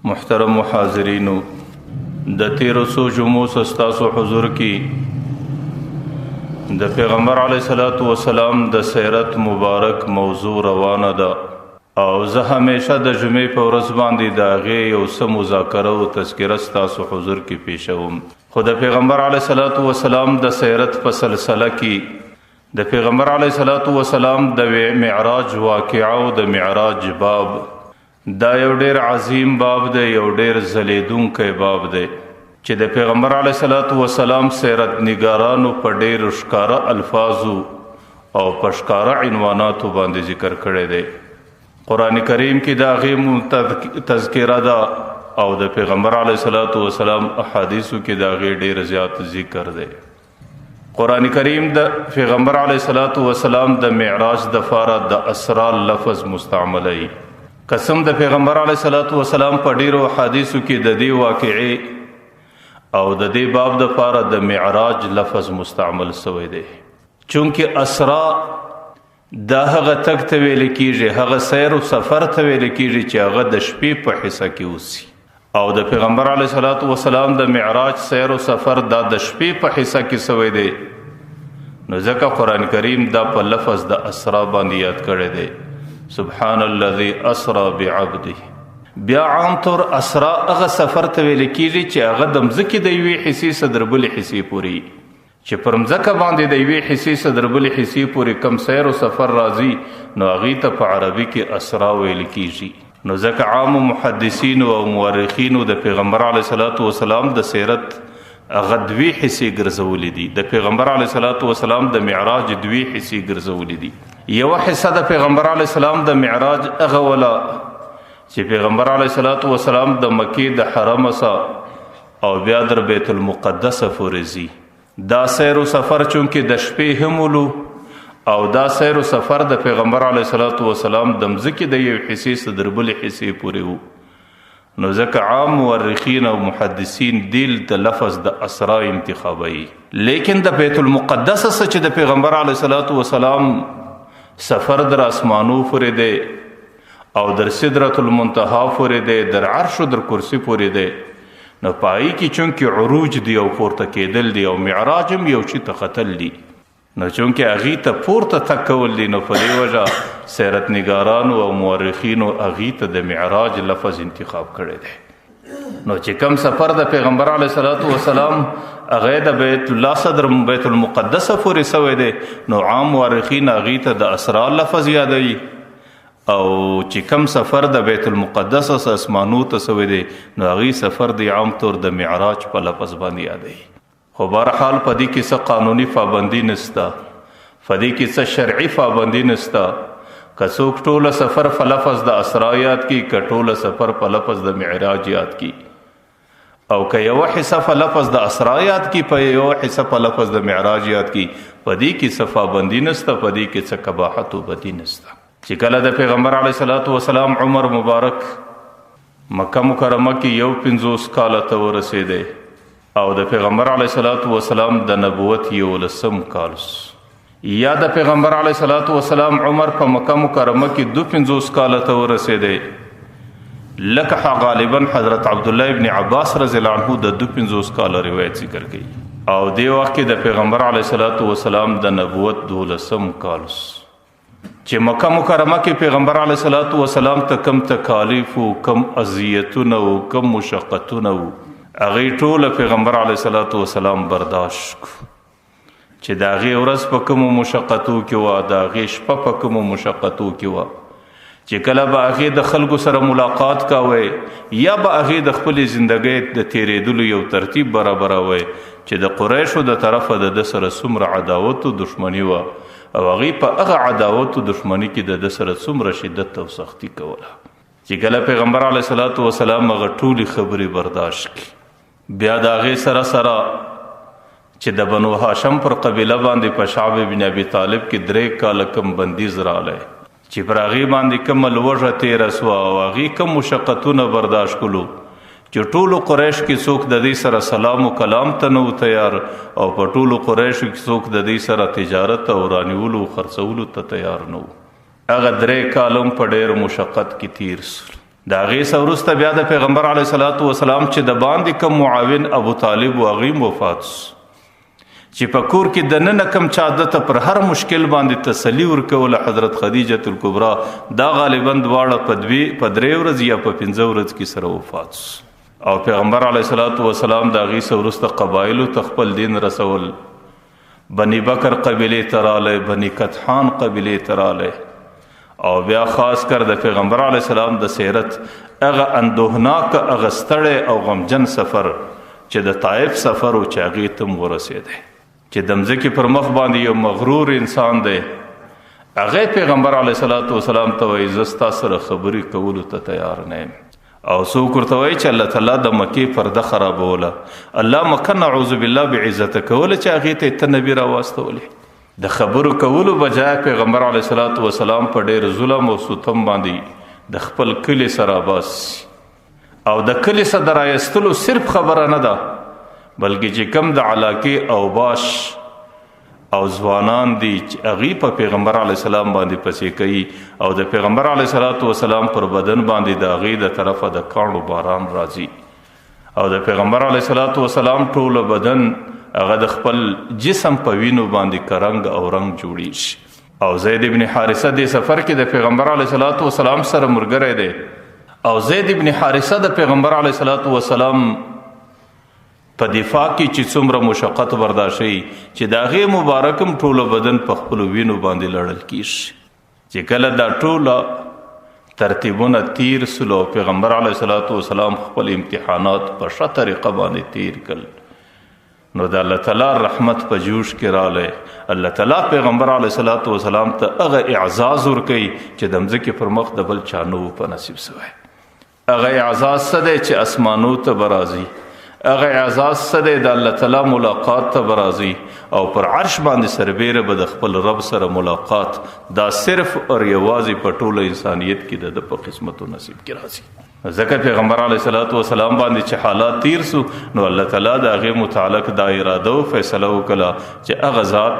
محترم حاضرینو د تیرو څو جمعو ستاسو حضور کې د پیغمبر علیه الصلاۃ والسلام د سیرت مبارک موضوع روانه ده او زه همیشه د جمعې په ورځ باندې د هغې یو څه مذاکره او تذکره ستاسو حضور کې پیښوم. خو د پیغمبر علیه الصلاۃ والسلام د سیرت په سلسله کې د پیغمبر علیه الصلاۃ والسلام د معراج واقعه او د معراج باب دا یو ډیر عظیم باب دی، یو ډیر ځلیدونکی باب دی چې د پیغمبر علیه الصلاۃ والسلام سیرت نگارانو په ډیرو ښکاره الفاظو او په ښکاره عنواناتو باندې ذکر کړی دی. قرآن کریم کې د هغې تذکره ده او د پیغمبر علیه الصلاۃ والسلام احادیثو کې د هغې ډیر زیات ذکر دی. قرآن کریم د پیغمبر علیه الصلاۃ والسلام د معراج دپاره د اسرا لفظ مستعملی. قسم د پیغمبر علیه الصلاۃ والسلام په ډیرو حدیثو کې د دې واقعې او د دې باب دپاره د معراج لفظ مستعمل شوی دی، چونکې اسرا دا هغه تګ ته ویل کیږي، هغه سیر و سفر ته ویل کیږي چې هغه د شپې په حصه کې اوسي، او د پیغمبر علیه الصلاۃ والسلام د معراج سیر و سفر دا د شپې په حصه کې شوی دی. نو ځکه قرآن کریم دا په لفظ د اسرا باندې یاد کړی دی، سبحان الذي اسرا بعبده. بیا عام طور اسرا هغه سفر ته ویل کیږي چې هغه د مځکې د یوې حصې څخه تر بلې حصې پورې، چې پر مځکه باندې د یوې حصې څخه تر بلې حصې پورې کم سیر و سفر راځي نو هغې ته په عربي کې اسرا ویل کیږي. نو ځکه عامو محدثینو او مورخینو د پیغمبر علیه الصلاۃ والسلام د سیرت هغه دوې حصې ګرځولې دي، د پیغمبر علیه الصلاۃ والسلام د معراج دوې حصې ګرځولې دي. یوه حصه د پیغمبر علیه السلام د معراج هغه ولا چې پیغمبر علیه الصلاۃ والسلام د مکې د حرم څخه او بیا در بیت المقدس پورې ځي. دا سیر و سفر چونکې د شپې هم ولو او دا سیر و سفر د پیغمبر علیه الصلاۃ والسلام د مځکې د یو حصې څخه تر بلې حصې پورې و. نو ځکه عام مورخین او محدثین دیل د لفظ د اسرا انتخابوي، لیکن د بیت المقدس څخه چې د پیغمبر علیه الصلاۃ والسلام سفر در اسمانو پورې دی او در سدرة المنتهى پورې دی، در عرش و در کرسی پورې دی، نو پای کې چونکې عروج دی او پورته کېدل دی او معراج هم یو شي ته ختل دی، نو چونکې هغې ته پورته تګ کول دی، نو په دې وجه سیرت نگارانو او مورخینو هغې ته د معراج لفظ انتخاب کړی دی. نو چې کم سفر د پیغمبر علیه الصلاۃ والسلام هغه د بیت الله صدر بیت المقدس پورې سوی دی، نو عام مورخین هغې ته د اسرا لفظ یادوي، او چې کم سفر د بیت المقدس اسمانو ته سوی دی نو هغې سفر دی عام طور د معراج په لفظ باندې یادوي. خو بهرحال په دې کې څه قانوني پابندي نشته، په دې کې څه شرعي پابندي نشته، که څوک ټوله سفر په لفظ د اسرا یاد کړي، که ټوله سفر په لفظ د معراج یاد کړي، او که یوه حصه په لفظ د اسرا یاد کړي، په یوه حصه په لفظ د معراج یاد کړي، په دې کې څه پابندي نشته، په دې کې څه قباحت و بدي نشته. چې کله د پیغمبر علیه الصلاۃ والسلام عمر مبارک مکه مکرمه کې 50 کاله ته ورسېدی او د پیغمبر علیه الصلاۃ والسلام د نبوت 11 کال، یا د پیغمبر علیه الصلاۃ والسلام عمر په مکه مکرمه کې 52 کاله ته ورسېدی، لکه غالبا حضرت عبدالله ابن عباس رضی الله عنه د 52 کاله روایت ذکر کوي، او دې وخت کې د پیغمبر علیه الصلاۃ والسلام د نبوت 12 کال چې مکه مکرمه کې پیغمبر علیه الصلاۃ والسلام ته کم تکالیف و کم اذیتونه و کم مشقتونه و هغې ټوله پیغمبر علیه الصلاۃ والسلام برداشت کړو، چې د هغې ورځ په کومو مشقتو کې وه، د هغې شپه په کومو مشقتو کې وه، چې کله به هغې د خلکو سره ملاقات کوئ یا به هغې د خپلې زندګۍ د تیرېدلو یو ترتیب برابروئ چې د قریشو د طرفه د ده سره څومره عداوت و دښمني وه، او هغې په هغه عداوت و دښمني کې د ده سره څومره شدت او سختي کوله، چې کله پیغمبر علیه الصلاۃ والسلام هغه ټولې خبرې برداشت کړي، بیا د هغې سره چې د بنو هاشم پر قبیله باندې په شعب بن ابي طالب کې 3 کاله کم بندیز راغلی، چې پر هغې باندې کومه لوږه تېره سوه او هغې کوم مشقتونه برداشت کړو، چې ټولو قریش کې څوک د دې سره سلام و کلام ته نه و تیار، او په ټولو قریشو کې څوک د دې سره تجارت او رانیولو او خرڅولو ته تیار نه و. هغه 3 کاله په ډېر مشقت کې تیر سول. د هغې څه وروسته بیا د پیغمبر علیه صلات وسلام چې د باندې کم معاون ابو طالب و هغې وفات چې په کور کې دننه کم چا دته پر هر مشکل باندې تسلي ورکوله حضرت خدیجة الکبرا دا غالبا دواړه په 3 ورځې یا په 5 ورځ کې سره وفات او پیغمبر علیه صلات وسلام د هغې څه وروسته قبایلو ته خپل دین رسول بني بکر قبیلې ته رالی بني کتحان قبیلې ته رالی او بیا خاص کر د پیغمبر علیه السلام د سیرت هغه اندوهناک هغه ستړی او غمجن سفر چې د طائف سفر و چې هغې ته م ورسېدی چې د مځکې پر مخ باندې یو مغرور انسان دی هغې پیغمبر علیه صلات وسلام ته وایي زه ستا سره خبرې کولو ته تیار نه یم او څوک ورته وایي چې الله تعالی د مکې پرده خرابوله الله مکه نعوذ بالله بعزته کوله چې هغې ته ته نبي راواستولې د خبرو کولو بجای پیغمبر علیه صلات وسلام په ډېر ظلم او ستم باندې د خپل کلي سره باسي او د کلي څخه د رایستلو صرف خبره نه ده بلکې چې کم د علاقې اوباش او ځوانان دي چې هغې په پیغمبر علیه السلام باندې پسې کوي او د پیغمبر علیه صلات وسلام پر بدن باندې د هغې د طرفه د کاڼو باران راځي او د پیغمبر علیه صلات وسلام ټوله بدن هغه د خپل جسم په وینو باندې کرنګ او رنګ جوړیږي او زید ابن حارثه دې سفر کې د پیغمبر علیه صلات وسلام سره ملګری دی او زید ابن حارثه د پیغمبر علیه صلات وسلام په دفاع کې چې څومره مشقت برداشت شي چې د هغې مبارکم ټوله بدن په خپلو وینو باندې لړل کیږي چې کله دا ټوله ترتیبونه تیر سلو پیغمبر علیه صلات وسلام خپل امتحانات په ښه طریقه باندې تیر کړل نو د الله تعالی رحمت په جوش کې رالی الله تعالی پیغمبر علیه صلات وسلام ته هغه اعزاز ورکوي چې د مځکې پر مخ د بل چا نه په نصیب سوی هغه اعزاز څه دی چې اسمانو ته به راځي هغه اعزاز څه دی د الله تعالی ملاقات ته به راځي او پر عرش باندې سربیره به د خپل رب سره ملاقات دا صرف اور یوازې په ټوله انسانیت کې د په قسمت و نصیب کې راځي ځکه پیغمبر علیه صلات وسلام باندې چې حالات تیر سو نو الله تعالی د هغې متعلق دا اراده و فیصله وکړه چې هغه ذات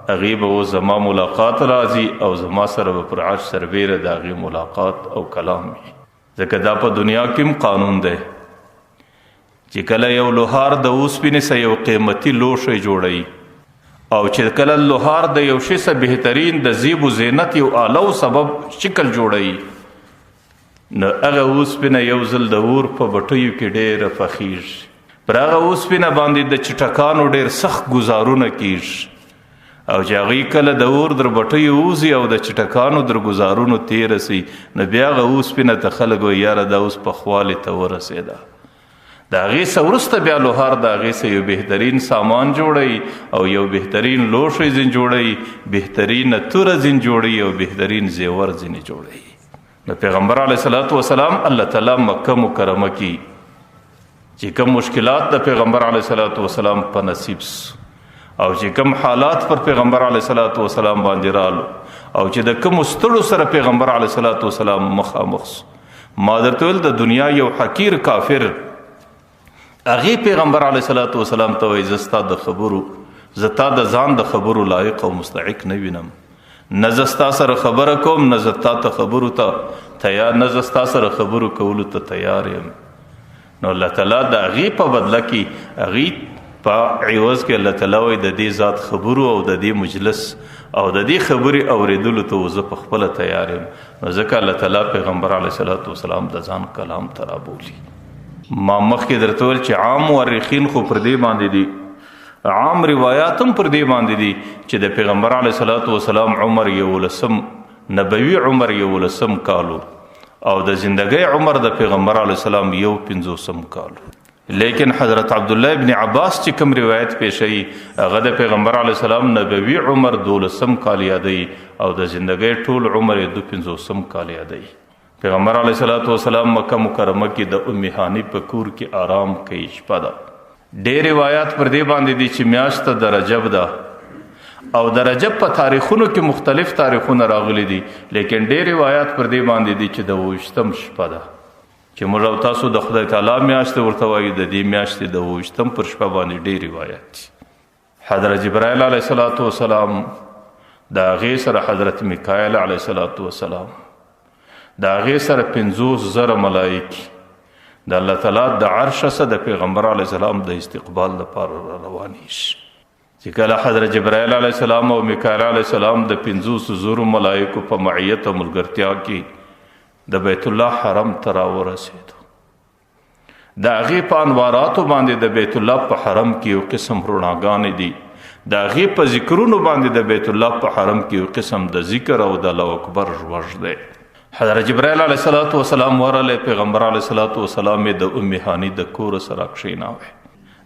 هغې به زما ملاقات راځي او زما سره به پر عرش سربیره د هغې ملاقات او کلام وي ځکه دا په دنیا کې هم قانون دی چې کله یو لوهار د اوسپنې څخه یو قیمتي لوښی جوړوي او چې کله لوهار د یو شي څخه بهترین د زیب و زینت یو آله و سبب شکل جوړوي نو هغه اوسپنه یو ځل د اور په بټیو کې ډېره پخیږي پر هغه اوسپنه باندې د چټکانو ډېر سخت ګزارونه کیږي او چې هغې کله د اور در بټیو ووځي او د چټکانو در ګزارونو تېره سي نو بیا هغه اوسپنه ته خلک وایي یاره دا اوس پخوالي ته ورسېده د هغې څه وروسته بیا لوهار د هغې څه یو بهترین سامان جوړوي او یو بهترین لوښی ځینې جوړوي بهترینه توره ځینې جوړوي او بهترین زیور ځینې جوړوي د پیغمبر علیه صلات وسلام الله تعالی مکه مکرمه کې چې کوم مشکلات د پیغمبر علیه صلات وسلام په نصیب او چې کوم حالات پر پیغمبر علیه صلات وسلام باندې رالو او چې د کومو ستړو سره پیغمبر علیه صلات وسلام مخامخ ما درته ویل د دنیا یو حقیر کافر هغې پیغمبر علیه صلات وسلام ته وایي زه ستا د خبرو زه تا د ځان د خبرو لایق او مستحق نه وینم نه زه ستا سره خبره کوم نه زه تا ته خبرو ته تیار نه زه ستا سره خبرو کولو ته تیار یم نو الله تعالی د هغې په بدله کې هغې په عوض کې الله تعالی وایي د دې ذات خبرو او د دې مجلس او د دې خبرې اورېدلو ته زه په خپله تیار یم نو ځکه الله تعالی پیغمبر علیه صلات وسلام د ځان کلام ته رابولي ما مخکې درته ویل چې عام مورخین خو پر دې باندې دي عام روایات هم پر دې باندې دي چې د پیغمبر علیه صلات وسلام عمر 11 نبوي عمر 11 کالو او د زندګۍ عمر د پیغمبر علیه السلام 50 کالو لیکن حضرت عبدالله ابن عباس چې کوم روایت پیشوي هغه د پیغمبر علیه السلام نبوي عمر 12 کال یادوي او د زندګۍ ټول عمر 52 کال یادوي پیغمبر علیه صلات وسلام مکه مکرمه کې د ام هانی په کور کې آرام کوي شپه ده ډېر روایات پر دې باندې دي چې میاشت د رجب ده او د رجب په تاریخونو کې مختلف تاریخونه راغلي دي لیکن ډېر روایات پر دې باندې دي چې د 20 شپه ده چې موږ او تاسو د خدای تعالی میاشت ورته وایو د دې میاشتې د 20 پر شپه باندې ډېر روایات دي حضرت جبرائیل علیه صلات وسلام د هغې سره حضرت میکائیل علیه صلات وسلام د هغې سره 50,000 ملایکې د الله تعالی د عرش څخه د پیغمبر علیه السلام د استقبال لپاره روانې شي. چې کله حضرت جبرائیل علیه السلام او میکائیل علیه السلام د 50,000 ملایکو په معیت او ملګرتیا کې د بیت الله حرم ته راورسېدو. د هغې په انواراتو باندې د بیت الله په حرم کې یو قسم رڼاګانې دي. د هغې په ذکرونو باندې د بیت الله په حرم کې یو قسم د ذکر او د الله اکبر ژوژ دی. حضرت جبرائیل علیه السلام ورغلی، پیغمبر علیه السلام یې د ام هانی د کور سره کښېناوی.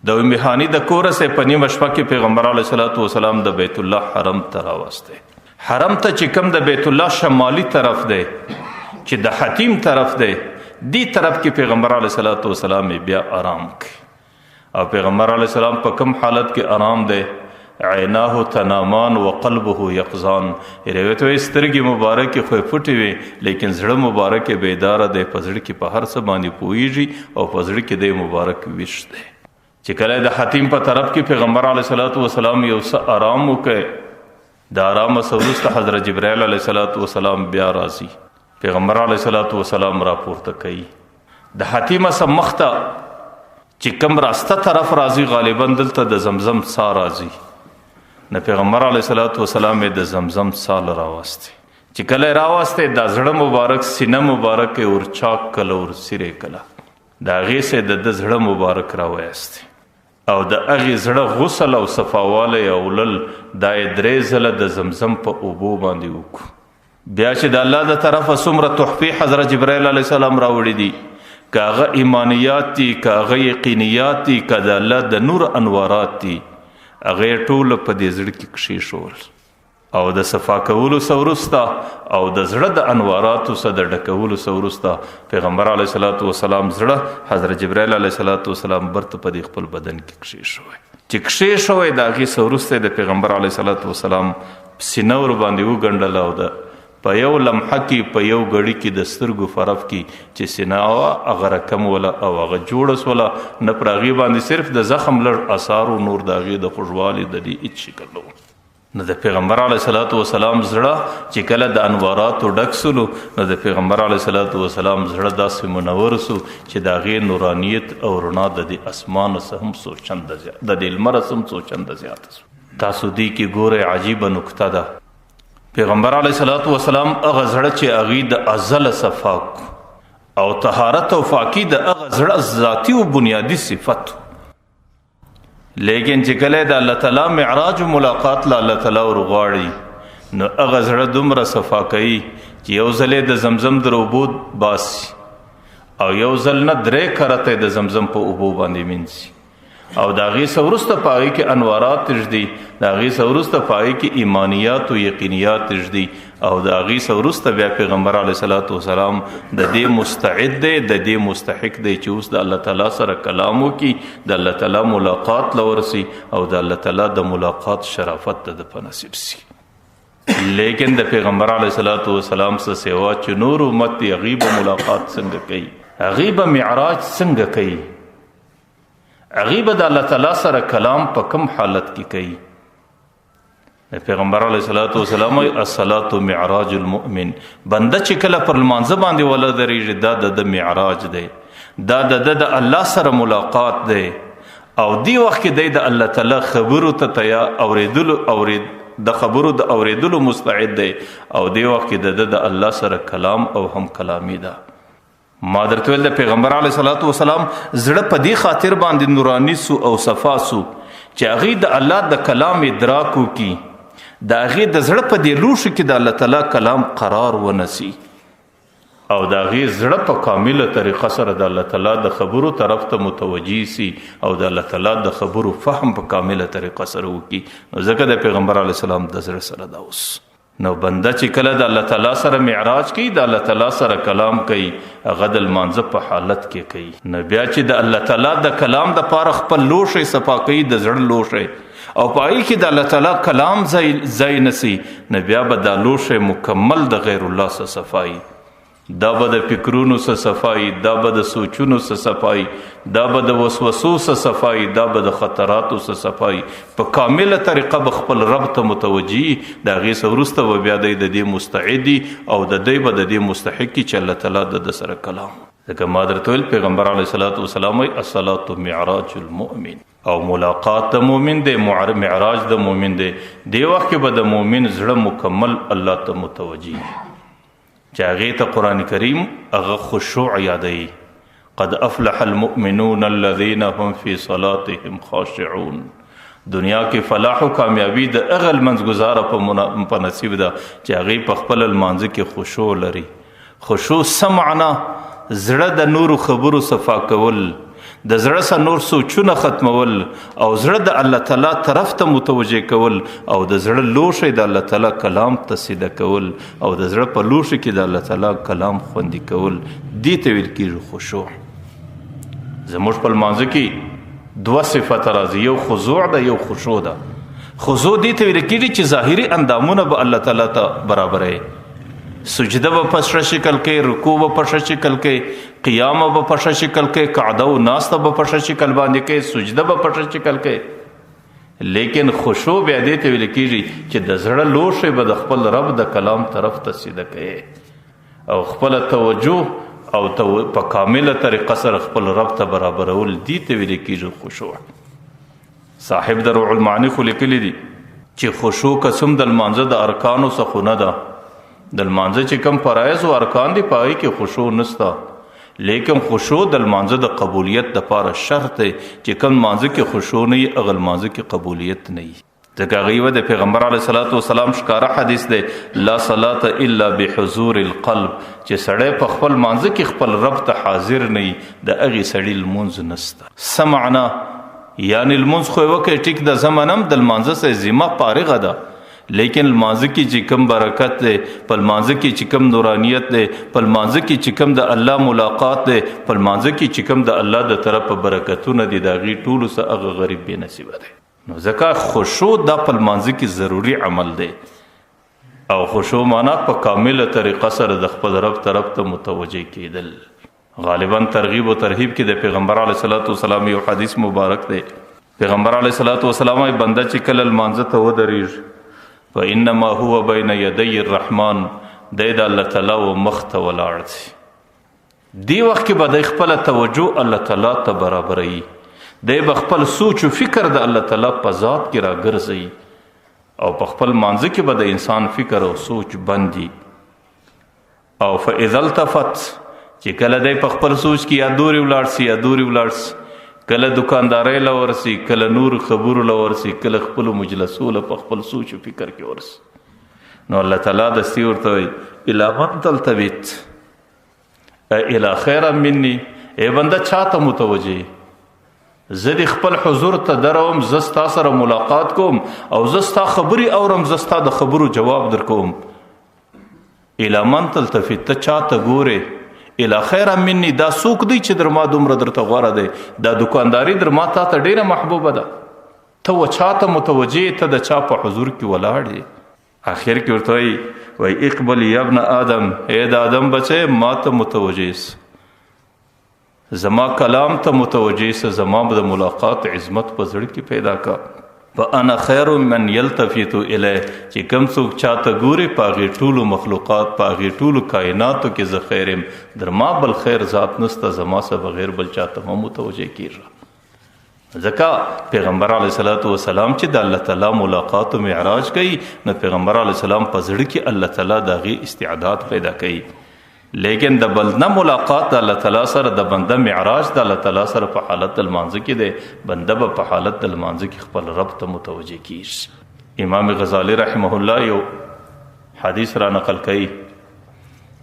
د ام هانی د کور سه په نیمه شپه کې پیغمبر علیه السلام د بیت الله حرم ته راوستی. حرم ته چې کوم د بیت الله شمالي طرف دی چې د حتیم طرف دی، دی طرف کې پیغمبر علیه السلام بیا آرام کوي. او پیغمبر علیه السلام په کوم حالت کې آرام دی؟ عیناه تنامان وقلبه یقظان. روایت وایي سترګې مبارکې خو یې پټې وي لیکن زړه مبارک یې بیداره دی، په زړه کې په هر څه باندې پوهېږي او په زړه کې دی مبارک ویښ دی. چې کله د حتیم په طرف کې پیغمبر علیه السلام یو څه آرام وکړي، د آرامه څه وروسته حضرت جبرائیل علیه السلام بیا راځي، پیغمبر علیه السلام راپورته کوي. د حتیمه څه مخته چې کوم راسته طرف راځي، غالبا دلته د زمزم څا راځي. نه پیغمبر علیه السلام د زمزم څا راوستی. چې کله راوستی د زړه مبارک سینه مبارک ورچاک کله ورسیرې کله د هغې سه د زړه مبارک راویستی او د هغې زړه غسل او صفاوالی او لل دا یې 3 ځله د زمزم په اوبو باندې وکړو. بیا چې د الله د طرفه څومره تحفې حضرت جبرائیل علیه السلام راوړي دي، که هغه ایمانیات دي، که هغه یقینیات دي، که د الله د نور انوارات دي، هغې ټوله په دې زړه کې کښېښول او د صفا کولو څه وروسته او د زړه د انواراتو څخه د ډکولو څه وروسته پیغمبر علیه السلام زړه حضرت جبرائیل علیه السلام برته په دې خپل بدن کې کښېښوی. چې کښېښوی د هغې څه وروسته د پیغمبر علیه السلام سینه ور باندې وګنډله او د په یو لمحه کې په یو غړي کې د سترګو فرف کې چې سینه هغه رقم ولا او هغه جوړه سوله، نه پر هغې باندې صرف د زخم لږ اثار و نور د هغې د خوږوالي د دې هېڅ شکل نه و. نو د پیغمبر علیه السلام زړه چې کله د انواراتو ډک سلو، نو د پیغمبر علیه السلام زړه داسې منور سو چې د هغې نورانیت او رڼا د دې اسمان څه هم څو چنده زیات، د دې لمر څه هم څو چنده زیاته سو. تاسو دې کې ګورئ عجیبه نکته ده، پیغمبر علیه السلام هغه زړه چې هغې د ازله صفا او طهارت او پاکي د هغه زړه ذاتي او بنیادي صفت، لیکن چې کله د الله تعالی معراج و ملاقات له الله تعالی ورغواړي، نو هغه زړه دومره صفا کوي چې یو ځل د زمزم در اوبو باسي او یو ځل نه 3 کرته د زمزم په اوبو باندې مینځي او د هغې څه وروسته په هغې کې انوارات تږدي، د هغې څه وروسته په هغې کې ایمانیات او یقینیات تږدي او د هغې څه وروسته بیا پیغمبر علیه السلام د دې مستعد دی، د دې مستحق دی چې اوس د الله تعالی سره کلام وکړي، د الله تعالی ملاقات له ورسي او د الله تعالی د ملاقات شرافت ته په نصیب سي. لیکن د پیغمبر علیه السلام څه سیوا چې نور امت دی، هغې به ملاقات څنګه کوي، هغې به معراج څنګه کوي، هغې به د الله تعالی سره کلام په کوم حالت کې کوي. پیغمبر علیه السلام وایي الصلاة معراج المؤمن، بنده چې کله پر لمانځه باندې ولا درېږي دا د معراج دی، دا د الله سره ملاقات دی او دی وخت کې دی د الله تعالی خبرو ته د خبرو د اورېدلو مستعد دی او دی وخت کې د الله سره کلام او هم کلامی ده. ما درته ویل د پیغمبر علیه السلام زړه په دې خاطر باندې نورانی سو او صفا سو چې هغې د الله د کلام ادراک وکړي، د هغې د زړه په دې لوښو کې د الله تعالی کلام قرار ونسي او د هغې زړه په کامله طریقه سره د الله تعالی د خبرو طرف ته متوجه سي او د الله تعالی د خبرو فهم په کامله طریقه سره وکړي. نو ځکه د پیغمبر علیه السلام د زړه سره دا اوس نو بنده چې کله د الله تعالی سره معراج کوي، د الله تعالی سره کلام کوي، هغه د لمانځه په حالت کې کوي. نو بیا چې د الله تعالی د کلام د پاره خپل لوښی صفا کوي، د زړه لوښی او په هغې کې د الله تعالی کلام ځای نسی، نو بیا به دا لوښی مکمل د غیر الله څخه صفایي دا به د فکرونو څه صفایي، دا به د سوچونو څه صفایي، دا به د وسوسو څه صفایي، دا به د خطراتو څه صفایي. په کامله طریقه به خپل رب ته متوجي د هغې څه وروسته به بیا دی د دې مستعدي او د دی به د دې مستحقي چې الله تعالی د سره کلام. ځکه ما درته ویل پیغمبر علیه الصلاة والسلام وایي الصلاة معراج المؤمن، او ملاقات د مؤمن دی، معراج د مؤمن دی. دی وخت کې به د مؤمن زړه مکمل الله ته متوجي چې هغې ته قرآن کریم هغه خشوع یادوي. قد افلح المؤمنون الذين هم في صلاتهم خاشعون. دنیا کې فلاح و کامیابی د هغه لمنځګزاره په نصیب ده چې هغې په خپل لمانځه کې خشوع لري. خشوع څه معنا؟ زړه د نورو خبرو صفا کول، د زړه سره نور سوچونه ختمول، او زړه د الله تعالی طرف ته متوجه کول، او د زړه لوښی د الله تعالی کلام ته سیده کول، او د زړه په لوښي کې د الله تعالی کلام خوندي کول. دې ته ویل کېږي خشوع. زموږ په لمانځه کې دوه صفت راځي، یو خضوع ده، یو خشوع ده. خضوع دې ته ویل کېږي چې ظاهري اندامونه به الله تعالی ته برابرې، سجده به په ښه شکل کې، رکوع به په ښه شکل کې، قیام به په ښه شکل کې، قعده او ناسته به په ښه شکل باندې کې، سجده به په ښه شکل کې. لیکن خشوع بیا دې ته ویل کېږي چې د زړه لوښی به د خپل رب د کلام طرف ته سیده کوي او خپل توجه او په کامله طریقه سره خپل رب ته برابرول. دې ته ویل کېږي خشوع. صاحب د روح المعانی خو لیکلی دي چې خشوع قسم د لمانځه د ارکانو څخه نه ده. د لمانځه چې کوم فرایض او ارکان دي په هغې کې خشوع نشته، لیکن خشوع د لمانځه د قبولیت دپاره شرط دی. چې کوم لمانځه کې خشوع نه وي هغه لمانځه کې قبولیت نه وي. ځکه هغې د پیغمبر علیه الصلاة والسلام ښکاره حدیث دی لا صلاة الا بحضور القلب، چې سړی په خپل لمانځه کې خپل رب ته حاضر نه وي د هغې سړي لمونځ نشته. څه معنا؟ یعنې لمونځ خو یې وکړئ ټیک ده، زمنم د لمانځه څخه ذمه فارغه ده، لیکن لمانځه کې چې کوم برکت دی، په لمانځه کې چې کوم نورانیت دی، په لمانځه کې چې کوم د الله ملاقات دی، په لمانځه کې چې کوم د الله د طرفه برکتونه دي، د هغې ټولو څخه هغه غریب بې نصیبه دی. نو ځکه خشوع دا په لمانځه کې ضروري عمل دی، او خشوع معنا په کامله طریقه سره د خپل رب طرف ته متوجه کېدل. غالبا ترغیب و ترهیب کې د پیغمبر علیه الصلاة والسلام یو حدیث مبارک دی. پیغمبر علیه الصلاة والسلام وايي بنده چې کله لمانځه ته ودرېږي فإنما هو بين يدي الرحمن، دی د الله تعالی و مخ ته ولاړ دی. دی وخت کې به دی خپل توجه الله تعالی ته برابروي، دی به خپل سوچ و فکر د الله تعالی په ذات کې راګرځوي، او په خپل مانځه کې به د انسان فکر او سوچ بندي. او فإذا التفت، چې کله دی په خپل سوچ کې یا دورې ولاړ سي یا دورې ولاړ سي، کله دکاندارۍ له ورسي، کله نور خبرو له ورسي، کله خپلو مجلسو له په خپل سوچ و فکر کې ورسي، نو الله تعالی دستي ورته وایي الی من تلتفت الی خیر مني. ای بنده چاته متوجه؟ زه د خپل حضور ته دروم، زه ستا سره ملاقات کوم، او زه ستا خبرې اورم، زه ستا د خبرو جواب در کوم. الی من تلتفت، ته چاته ګورې؟ الی خیر مني، دا څوک دی چې در ما دومره درته غوره دی؟ دا دکانداري در ما تا ته ډیره محبوبه ده، ته و چاته متوجه؟ ته د چا په حضور کې ولاړ یې؟ آخر کې ورته وایي اقبل یا ابن آدم، ای د آدم بچی ما ته متوجه سه، زما کلام ته متوجه سه، زما د ملاقات عظمت په زړه کې پیدا کا. فانا خیر من یلتفت الیه، چې کوم څوک چاته ګوري په هغې ټولو مخلوقات، په هغې ټولو کائناتو کې زه خیر یم، در ما بل خیر ذات نسته، زما څخه بغیر بل چاته هم متوجه کېږي. ځکه پیغمبر علیه الصلاة والسلام چې د الله تعالی ملاقات و معراج کوي، نو پیغمبر علیه السلام په زړه کې الله تعالی د هغې استعداد پیدا کوي. لیکن د بنده ملاقات د الله تعالی سره، د بنده معراج د الله تعالی سره په حالت د لمانځه کې دی. بنده به په حالت د لمانځه کې خپل رب ته متوجه کېږي. امام غزالی رحمه الله یو حدیث را نقل کوي،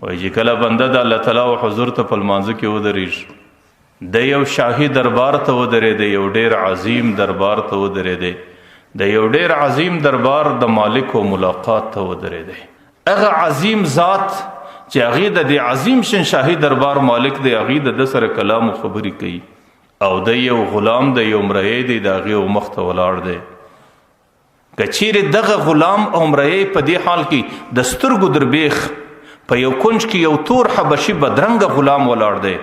وایي چې کله بنده د الله تعالی و حضور ته په لمانځه کې ودرېږي، د یو شاهي دربار ته ودرېدی، یو ډېر عظیم دربار ته ودرېدی، د یو ډېر عظیم دربار د مالک و ملاقات ته ودرېدی. هغه عظیم ذات چې هغې د دې عظیم شنشاهي دربار مالک دی، هغې د سره کلام و خبرې کوي، او د یو غلام د یو مریی دی، د هغې مخ ته ولاړ دی. که چیرې دغه غلام او مریی په دې حال کې د سترګو دربیخ په یو کنج کې یو تور حبشي بدرنګه غلام ولاړ دی.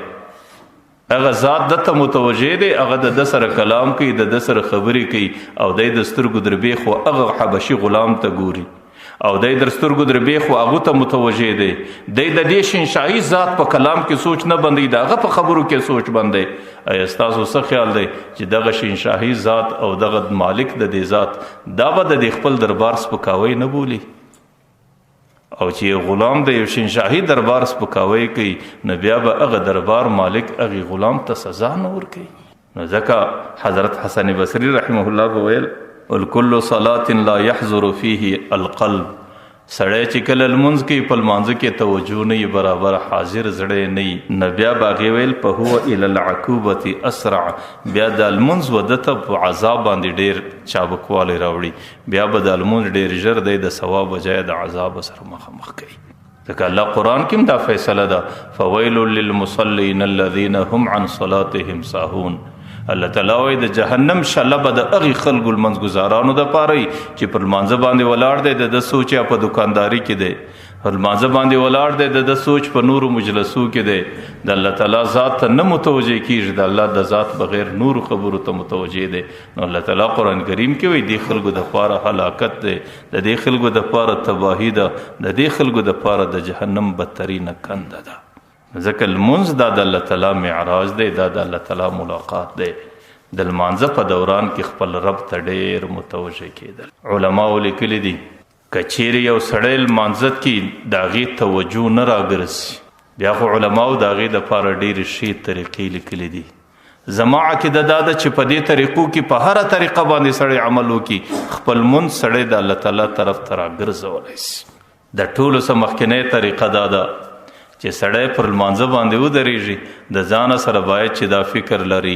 هغه ذات دته متوجه دی، هغه د سره کلام کوي، د سره خبرې کوي، او د سترګو دربیخ و هغه حبشي غلام ته ګوري، او د سترګو دربیخ و هغه ته متوجه دی. د دې شینشاهي ذات په کلام کې سوچ نه بندي، دغه په خبرو کې سوچ بندي. ایا تاسو څه خیال دی چې دغه شینشاهي ذات او دغه مالک د دې ذات دا به د خپل دربار سپکاوی نه بولی؟ او چې غلام د یو شینشاهي دربار سپکاوی کوي، نو بیا به هغه دربار مالک هغه غلام ته سزا نه ورکوي. نو ځکه حضرت حسن بصري رحمه الله وویل الکل صلاة لا يحضر فيه القلب. سړی چې کله لمونځ کوي په لمانځه کې توجه نه برابر حاضر زړی نه، نو بیا به هغې ویل فهو الى العقوبة اسرع. بیا د لمونځ ودته په عذاب باندې ډېر چابکوالی راوړي، بیا به د لمونځ ډېر ژر دی د ثواب بجای د عذاب سره مخامخ کوي. ځکه الله قرآن کې هم دا فیصله ده فویل للمصلین الذین هم عن صلاتهم ساهون. الله تعالی وایي د جهنم شله به د هغې خلکو لمونځګزارانو دپاره وي چې پر لمانځه باندې ولاړ دی، د سوچ یا په دکانداري کې دی، پر لمانځه باندې ولاړ دی، د سوچ په نورو مجلسو کې دی، د الله تعالی ذات ته نه متوجه کېږي، د الله د ذات بغیر نورو خبرو ته متوجه دی. نو الله تعالی قرآن کریم کې وایي دې خلکو دپاره هلاکت دی، د دې خلکو دپاره تباهي ده، د دې خلکو دپاره د جهنم بدترینه کنده ده. ځکه لمونځ دا د الله تعالی معراج دی، دا د الله تعالی ملاقات دی. د لمانځه په دوران کې خپل رب ته ډېر متوجه کېدل. علماو لیکلي دي که چیرې یو سړی لمانځه کې د هغې توجه نه راګرځي، بیا خو علماو د هغې دپاره ډېرې ښې طریقې لیکلي دي. زما عقیده دا ده چې په دې طریقو کې په هره طریقه باندې سړی عمل وکړي، خپل لمونځ سړی د الله تعالی طرف ته راګرځولی شي. د ټولو څه مخکینۍ طریقه دا ده چې سړی پر لمانځه باندې ودرېږي، د ځانه سره باید چې دا فکر لري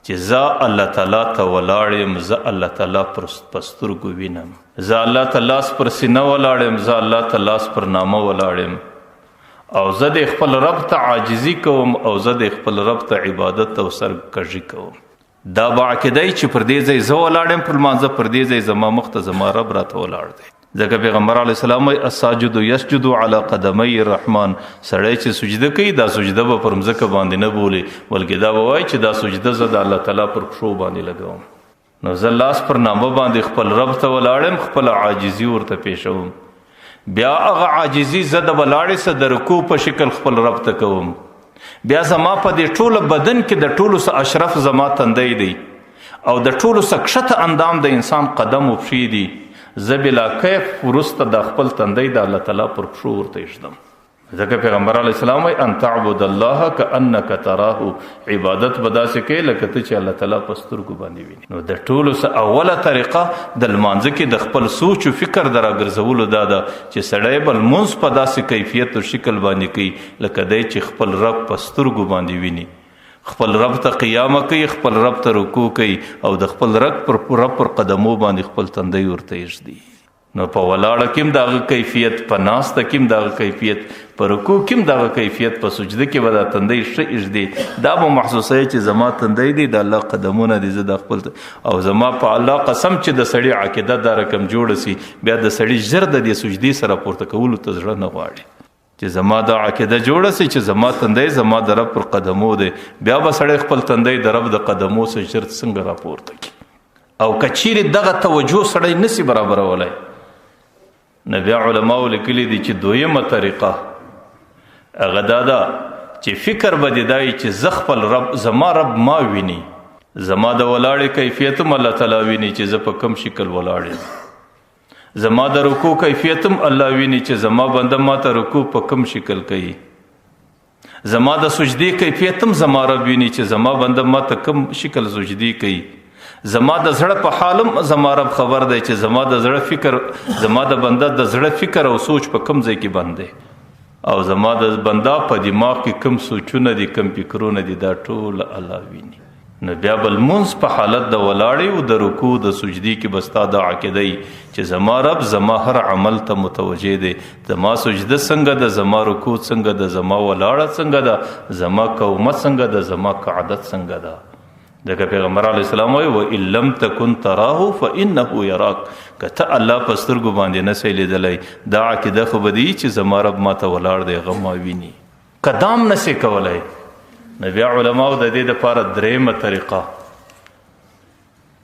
چې زه الله تعالی ته ولاړ یم، زه الله تعالی په سترګو وینم، زه الله ته لاس پر سینه ولاړ یم، زه الله ته لاس پر نامه ولاړ یم، او زه د خپل رب ته عاجزي کوم، او زه د خپل رب ته عبادت او سرکشي کوم. دا به عقیده چې پر دې ځای زه ولاړ یم پر لمانځه، پر دې ځای زما مخ ته زما رب راته ولاړ دی. ځکه پیغمبر علیه السلام وایي الساجد یسجد علی قدمی الرحمن. سړی چې سجده کوي دا سجده به پر مځکه باندې نه بولي، بلکې دا به وایي چې دا سجده زه د الله تعالی پر پښو باندې لګوم. نو زه لاس پر نامه باندې خپل رب ته ولاړم، خپل عاجزي ورته پیښوم، بیا هغه عاجزي زه د ولاړې سه د رکوع په شکل خپل رب ته کوم. بیا زما په دې ټوله بدن کې د ټولو څه اشرف زما تندی دی، او د ټولو څه کښته اندام د انسان قدم و پښې دي. زه بلا کیف وروسته د خپل تندی د الله تعالی پر پښو ورته ایږدم. ځکه پیغمبر علیه السلام وایي ان تعبد الله کانک تراه. عبادت به داسې کوې لکه ته چې الله تعالی په سترګو باندې ویني. نو د ټولو څه اوله طریقه د لمانځه کې د خپل سوچ و فکر د راګرځولو دا ده چې سړی به لمونځ په داسې کیفیت او شکل باندې کوي لکه دی چې خپل رب په سترګو باندې ویني، خپل رب ته قیامه کوي، خپل رب ته رکوع کوي، او د خپل رب پر قدمو باندې خپل تندی ورته ایږدي. نو په ولاړه کې هم دغه کیفیت، په ناسته کې هم دغه کیفیت، په رکوع کې هم دغه کیفیت، په سجده کې به دا تندی ښه ایږدي. دا به محسوسوي چې زما تندی دی د الله قدمونه دي، زه د خپل او زما په الله قسم چې د سړي عقیده دا رقم جوړه سي، بیا د سړي ژر د دې سجدې سره پورته کولو ته زړه نه غواړي. چې زما دا عقیده جوړه سي چې زما تندی زما د رب پر قدمو دی، بیا به سړی خپل تندی د رب د قدمو څخه ژر څنګه راپورته کړي. او که چیرې دغه توجه سړی نسي برابرولی، نو بیا علماو لیکلي دي چې دویمه طریقه هغه دا ده چې فکر به دې دا وي چې زه خپل رب، زما رب ما ویني، زما د ولاړې کیفیت هم الله تعالی ویني چې زه په کوم شکل ولاړ یم، زما د رکوع کیفیت هم الله ویني چې زما بنده ما ته رکوع په کوم شکل کوي، زما د سجدې کیفیت هم زما رب ویني چې زما بنده ما ته کوم شکل سجدې کوي، زما د زړه په حال هم زما رب خبر دی چې زما د زړه فکر، زما د بنده د زړه فکر او سوچ په کوم ځای کې بند دی، او زما د بنده په دماغ کې کوم سوچونه دي، کوم فکرونه دي، دا ټول الله ویني. نو بیا به لمونځ په حالت د ولاړې او د رکوع د سجدې کې به ستا دا عقیده وي چې زما رب زما هر عمل ته متوجه دی، زما سجده څنګه ده، زما رکوع څنګه ده، زما ولاړه څنګه ده، زما قومه څنګه ده، زما قعدت څنګه ده. ځکه پیغمبر علیه السلام وایي وان لم تکن تراه فانه یراک، که ته الله په سترګو باندې نسې لیدلی دا عقیده خو به دي چې زما رب ماته ولاړ دی هغه ما ویني، که دام نسې کولی. نو بیا علماو د دې دپاره درېیمه طریقه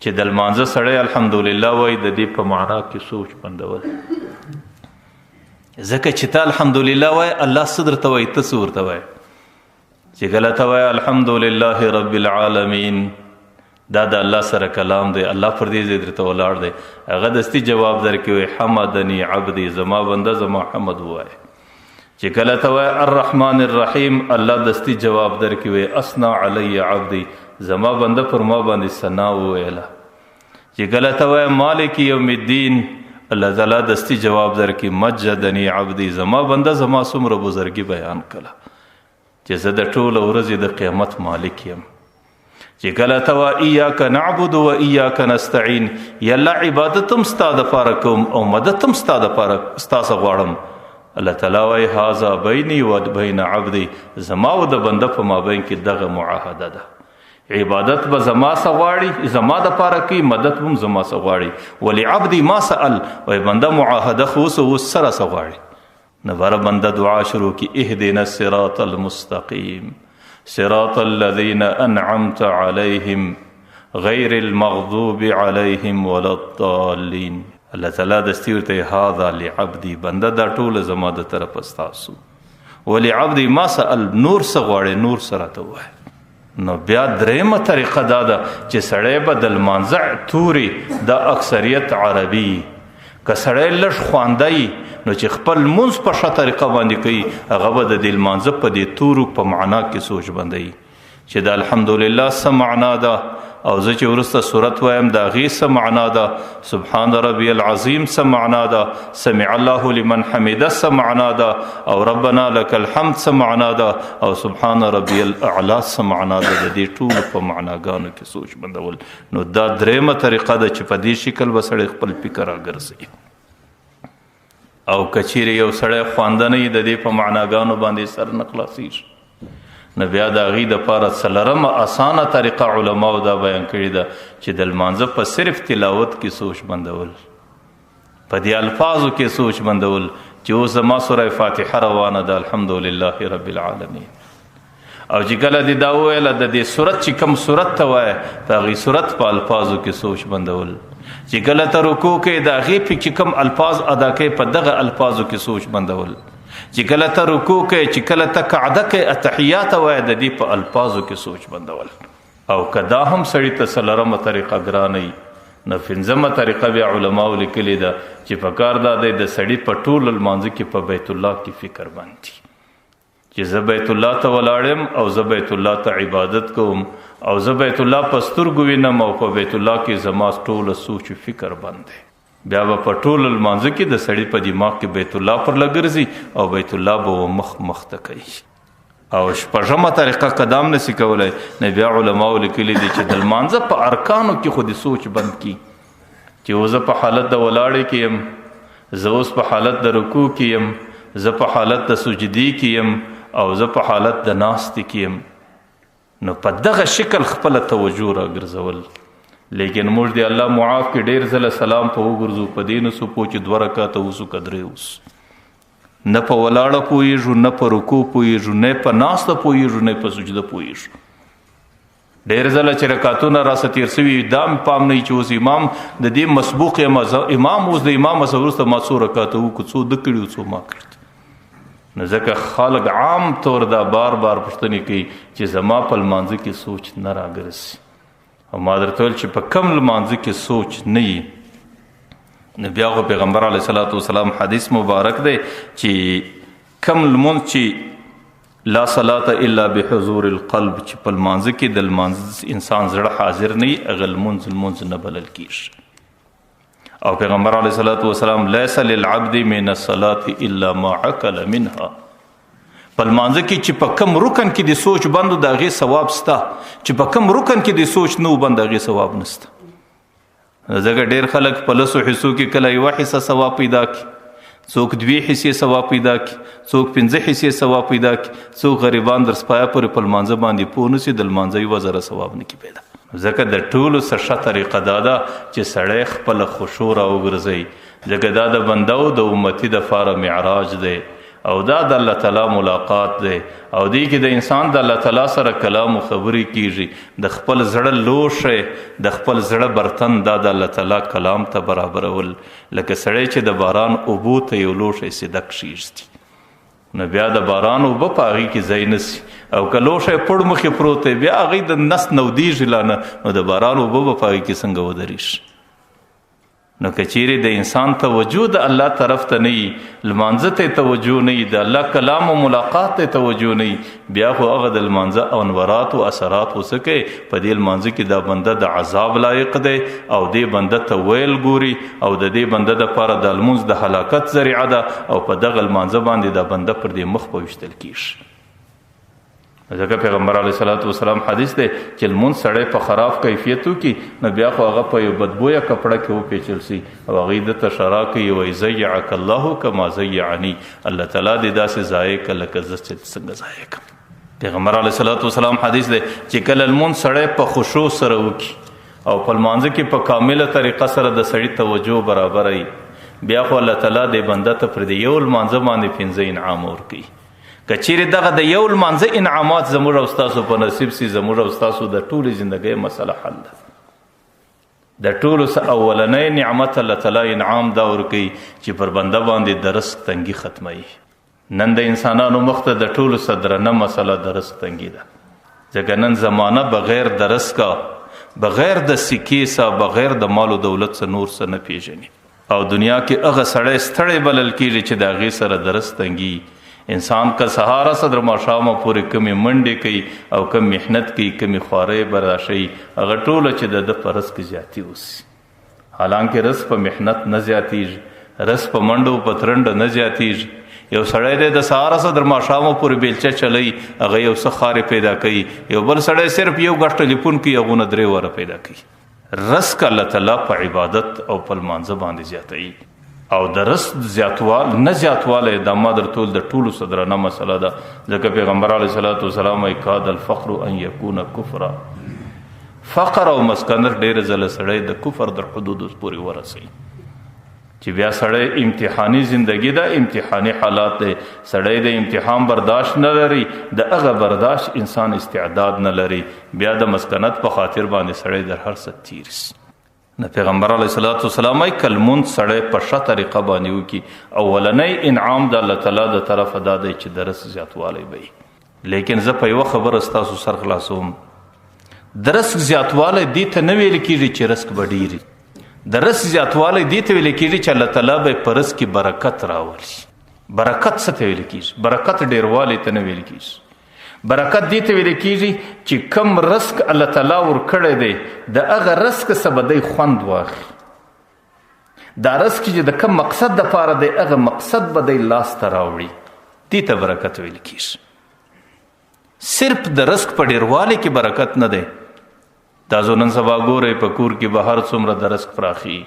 چې د لمانځه سړی الحمدلله وایي د دې په معنا کې سوچ بندول. ځکه چې ته الحمدلله وایي الله څه درته وایي ته څه ورته وایي. چې کله ته وایي الحمدلله رب العالمین دا د الله سره کلام دی، الله پر دې ځای درته ولاړ دی، هغه دستي جواب درکوي حمدني عبدي زما بنده زما حمد ووایي. چې کله ته وایي الرحمن الرحیم الله دستي جواب درکوي اثنا علی عبدي زما بنده پر ما باندې ثنا وویله. چې کله ته وایي مالک یوم الدین الله تعالی دستي جواب درکوي مجدني عبدي زما بنده زما څومره بزرګي بیان کړه چې زه د ټوله ورځې د قیامت مالک یم. چې کله ته وایي ایاک نعبد و ایاک نستعین یا الله عبادت هم ستا دپاره کوم او مدد هم ستا دپاره ستاسه غواړم. الله تعالی وایي هذا بیني و بین عبدي زما او د بنده په مابین کې دغه معاهده ده، عبادت به زما څه غواړي زما دپاره کوي، مدد هم زما څه غواړي. ولعبدي ما سأل وایي بنده معاهده خو اوس سره څه غواړي. نو بره بنده دعا شروع کی اهدنا الصراط المستقیم صراط الذين انعمت عليهم غیر المغضوب عليهم ولا الضالین. الله تعالی دستي ورته هذا لعبدي بنده دا ټول زما د طرف استاسو. ولعبدي ما سأل نور څه غواړي نور سره ته وایي. نو بیا درېیمه طریقه دا ده چې سړی به د لمانځه توري د اکثریت عربي که سړی لږ خوانده نو چې خپل لمونځ په ښه طریقه باندې کوي هغه به د دې لمانځه په دې تورو په معنا کې سوچ بندوي چې د الحمدلله څه معنا ده او زه چې وروسته صورت وایم د هغې څه معنا ده، سبحان ربي العظیم څه معنا ده، سمع الله لمن حمده څه معنا ده، او ربنا لك الحمد څه معنا ده، او سبحان ربي الاعلى څه معنا ده. د دې ټولو په معناګانو کې سوچ بندول. نو دا درېیمه طریقه ده چې په دې شکل به سړی خپل فکر راګرځوي. او که چیرې یو سړی خوانده نه وي د دې په معناګانو باندې سر نه خلاصېږي نو بیا د هغې دپاره څلرمه اسانه طریقه علماو دا بیان کړې ده چې د لمانځه په صرف تلاوت کې سوچ بندول، په دې الفاظو کې سوچ بندول چې اوس زما سوره فاتحه روانه ده الحمدلله رب العالمین، او چې کله دې دا وویله د دې صورت چې کوم صورت ته وایه په هغې صورت په الفاظو کې سوچ بندول. چې کله ته رکوع کوې د هغې په چې کوم الفاظ ادا کوې په دغه الفاظو کې سوچ بندول. چې کله ته رکوع کوې چې کله ته قعده کوې اتحیات وایه د دې په الفاظو کې سوچ بندول. او که دا هم سړي ته څلرمه طریقه ګرانه وي نو پنځمه طریقه بیا علماو لیکلې ده چې پکار دا دی د سړي په ټول لمانځه کې په بیت الله کې فکر باندې چې زه بیت الله ته ولاړم او زه بیت الله ته عبادت کوم او زه بیت الله په سترګو وینم او په بیت الله کې زما ټوله سوچ فکر بند دی. بیا به په ټول لمانځه کې د سړي په دماغ کې بیت الله پر لګرځي او بیت الله به مخ ته کوي. او شپږمه طریقه قدام نسی کولی نه بیا علماو لیکلي دي چې د لمانځه په ارکانو کې خو دې سوچ بند کی چې زه په حالت د ولاړې کې یم، زه اوس په حالت د رکوع کې یم، زه په حالت د سجدې کې یم او زه په حالت د ناستې کې یم. نو په دغه شکل خپله توجه راګرځول. لیکن موږ دی الله معاف کې ډېر ځله سلام په وګرځو په دې نسو پوه چې 2 رکعته وسو که 3 وسو، نه په ولاړه پوهېږو نه په رکوع پوهېږو نه په ناسته پوهېږو نه په سجده پوهېږو. ډېر ځله چې رکعتونه راسه تېر سوي دا پام نه وي چې اوس امام د دې مسبوق یم، امام اوس د امام څخه وروسته ما 100 رکعته وکړو، څو ده کړي څو ما کړي. نو ځکه خلک عام طور دا بار پوښتنې کوي چې زما په لمانځه کې سوچ نه راګرځي. او ما درته ویل چې په کم لمانځه کې سوچ نه وي نو بیا خو پیغمبر علیه صلات وسلام حدیث مبارک دی چې کم لمونځ چې لا صلاة الا بحضور القلب چې په لمانځه کې د لمانځه انسان زړه حاضر نه وي هغه لمونځ نه بلل کېږي. او پیغمبر علیه صلات وسلام لیس للعبد من الصلاة الا ما عقل منها په لمانځه کې چې په کم رکن کې د سوچ بندو د هغې ثواب سته، چې په کم رکن کې د سوچ نه و بند د هغې ثواب نسته. ځکه ډېر خلک په 10 حصو کې کله 1 حصه ثواب پیدا کړي، څوک 2 حصې ثواب پیدا کړي، څوک 5 حصې ثواب پیدا کړي، څوک غریبان در سپایه پورې په لمانځه باندې پوه نه سي د لمانځه 1 ذره ثواب نه کړي پیدا. ځکه د ټولو څه ښه طریقه دا ده چې سړی خپله خشوع راوګرځوي، ځکه دا د بنده د امتي دپاره معراج دی او دا د الله تعالی ملاقات دی، او دی کې د انسان د الله تعالی سره کلام او خبرې کیږي، د خپل زړه لوښی د خپل زړه برتن دا د الله تعالی کلام ته برابرول، لکه سړی چې د باران اوبو ته یو لوښی سیده کښیږدي نو بیا د باران اوبه په هغې کې ځای نسي، او که لوښی پړ مخې پروت دی بیا هغې د نس نودیږي لا نه، نو د باران اوبه به په هغې کې څنګه ودرېږي؟ نو که چیرې د انسان توجه د الله طرف ته نه وي، لمانځه ته توجه نه وي، د الله کلام او ملاقات ته توجه نه وي، بیا خو هغه د لمانځه انورات او اثرات څه کوي؟ په دې لمانځه کې دا بنده د عذاب لایق دی او دې بنده ته ویل ګوري، او د دې بنده دپاره د لمونځ د هلاکت ذریعه ده، او په دغه لمانځه باندې دا بنده پر دې مخ په ویشتل کېږي. ځکه پیغمبر علیه صلات وسلام حدیث دی چې لمونځ سړی په خراب کیفیت وکړي نو بیا خو هغه په یو بدبویه کپړه کې وپیچل سي او هغې ده ته اشاره کوي وایي ضیعک الله کما ضیعنی، الله تعالی دې داسې ضایع کړه لکه زه چې څنګه ضایع کړم. پیغمبر علیه صلات وسلام حدیث دی چې کله لمونځ سړی په خشوع سره وکړي او په لمانځه کې په کامله طریقه سره د سړي توجه برابروي، بیا خو الله تعالی دې بنده ته پر دې یو لمانځه باندې 15 انعام ورکوي. که چیرې دغه د یو لمانځه انعامات زموږ او ستاسو په نصیب سي، زموږ او ستاسو د ټولې زندګۍ مسله حل ده. د ټولو څه اولنی نعمت الله تعالی انعام دا ورکوي چې پر بنده باندې د رزق تنګي ختموي. نن د انسانانو مخ ته د ټولو څه درنه مسله د رزق تنګي ده، ځکه نن زمانه بغیر د رزقه، بغیر د سکې څه، بغیر د مال او دولت څه نور څه نه پیژني، او دنیا کې هغه سړی ستړی بلل کېږي چې د هغې سره د رزق تنګي. انسان که سهاره صدر ماښامه پورې کمې منډې کوي او کم محنت کوي، کمې خوارۍ برداشوي، هغه ټوله چې د ده په رزق زیاتي اوسي. حالانکه رزق په محنت نه زیاتیږي، رزق په منډو په ترنډه نه زیاتیږي. یو سړی دی د سهاره صدر ماښامه پورې بیلچه چلوي، هغه یو څه خارې پیدا کوي، یو بل سړی صرف یو ګټ ټلیفون کوي، هغونه 3 واره پیدا کوي. رزق الله تعالی په عبادت او په لمانځه باندې زیاتوي، او د رزق نه زیاتوالی دا ما در ټول د ټولو څه درنه مسله ده. ځکه پیغمبر علیه صلات وسلام وایي کاد الفقر ان یکونه کفرا، فقر او مسکنر ډېره ځله سړی د کفر در حدودو پورې ورسوي، چې بیا سړی امتحاني زندگی ده، امتحاني حالات دی، سړی د امتحان برداشت نه لري، د هغه برداشت انسان استعداد نه لري، بیا د مسکنت په خاطر باندې سړی در هر څه تیر سي. نو پیغمبر علیه صلات وسلام وایي که لمونځ سړی په ښه طریقه باندې وکړي، اولنی انعام د الله تعالی د طرفه دا دی چې د رزق زیاتوالی به وي. لیکن زه په یوه خبره ستاسو سر خلاصوم، د رزق زیاتوالی دې ته نه ویل کېږي چې رزق به ډېري، د رزق زیاتوالی دې ته ویل کېږي چې الله تعالی به په رزق کې برکت راولي. برکت څه ته ویل کېږي؟ برکت ډېروالی ته نه ویل کېږي، برکت دې ته ویل کېږي چې کم رزق الله تعالی ورکړی دی د هغه رزق څه به دی خوند واخلي، دا رزق چې د کم مقصد دپاره دی هغه مقصد به دی لاسته راوړي، دې ته برکت ویل کېږي. صرف د رزق په ډېروالي کې برکت نه دی. دا زه نن سبا ګورئ په کور کې به هر څومره د رزق پراخي،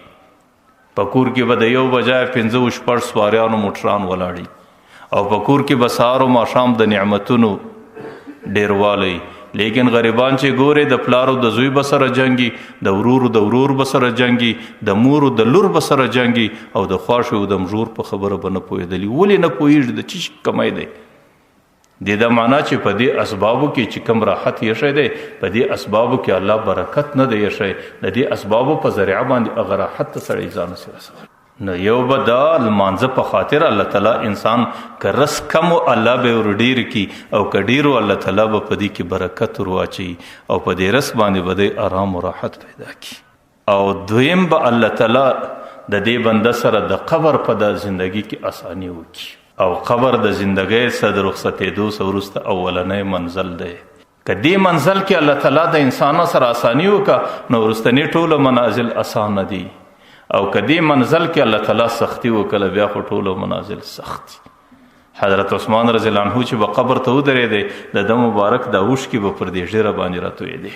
په کور کې به د یو بجای 15-16 سواریانو موټران ولاړي، او په کور کې به سهار او ماښام د نعمتونو ډیروالی. لیکن غریبان چې ګوري د پلارو د زوی به سره جنګي، د ورورو د ورور به سره جنګي، د مورو د لور به سره جنګي، او د خواشو د مژور په خبره به نه پوهېدلي. ولې نه پوهېږي د څه کمی دی؟ د دا معنا چې په دې اسبابو کې چې کم راحت یشی دی، په دې اسبابو کې الله برکت نه دی یشی، د دې اسبابو په ذریعه باندې هغه راحت ته سړی ځان سره رسوي. نو یو به دا لمانځه په خاطر الله تعالی انسان که رس کم الله به ور ډیر کی، او که ډیرو الله تعالی به په دې کې برکت ور واچي، او په دې رس باندې به د آرام او راحت پیدا کی. او دویم به الله تعالی د دې بنده سره د قبر په د زندگی کې اسانی وکي، او قبر د زندگی سره د رخصتېدو سره وروسته اولنی منزل دی. که دې منزل کې الله تعالی د انسانو سره اسانی وکړه نو وروستنی ټوله منازل اسانه دي، او که دې منزل کې الله تعالی سختی وکړه بیا خو ټولو منازل سخت. حضرت عثمان رضی الله عنه چې به قبر ته ودرېدی، د ده مبارک دا اوښکې به پر دې ږیره باندې راتویېدې.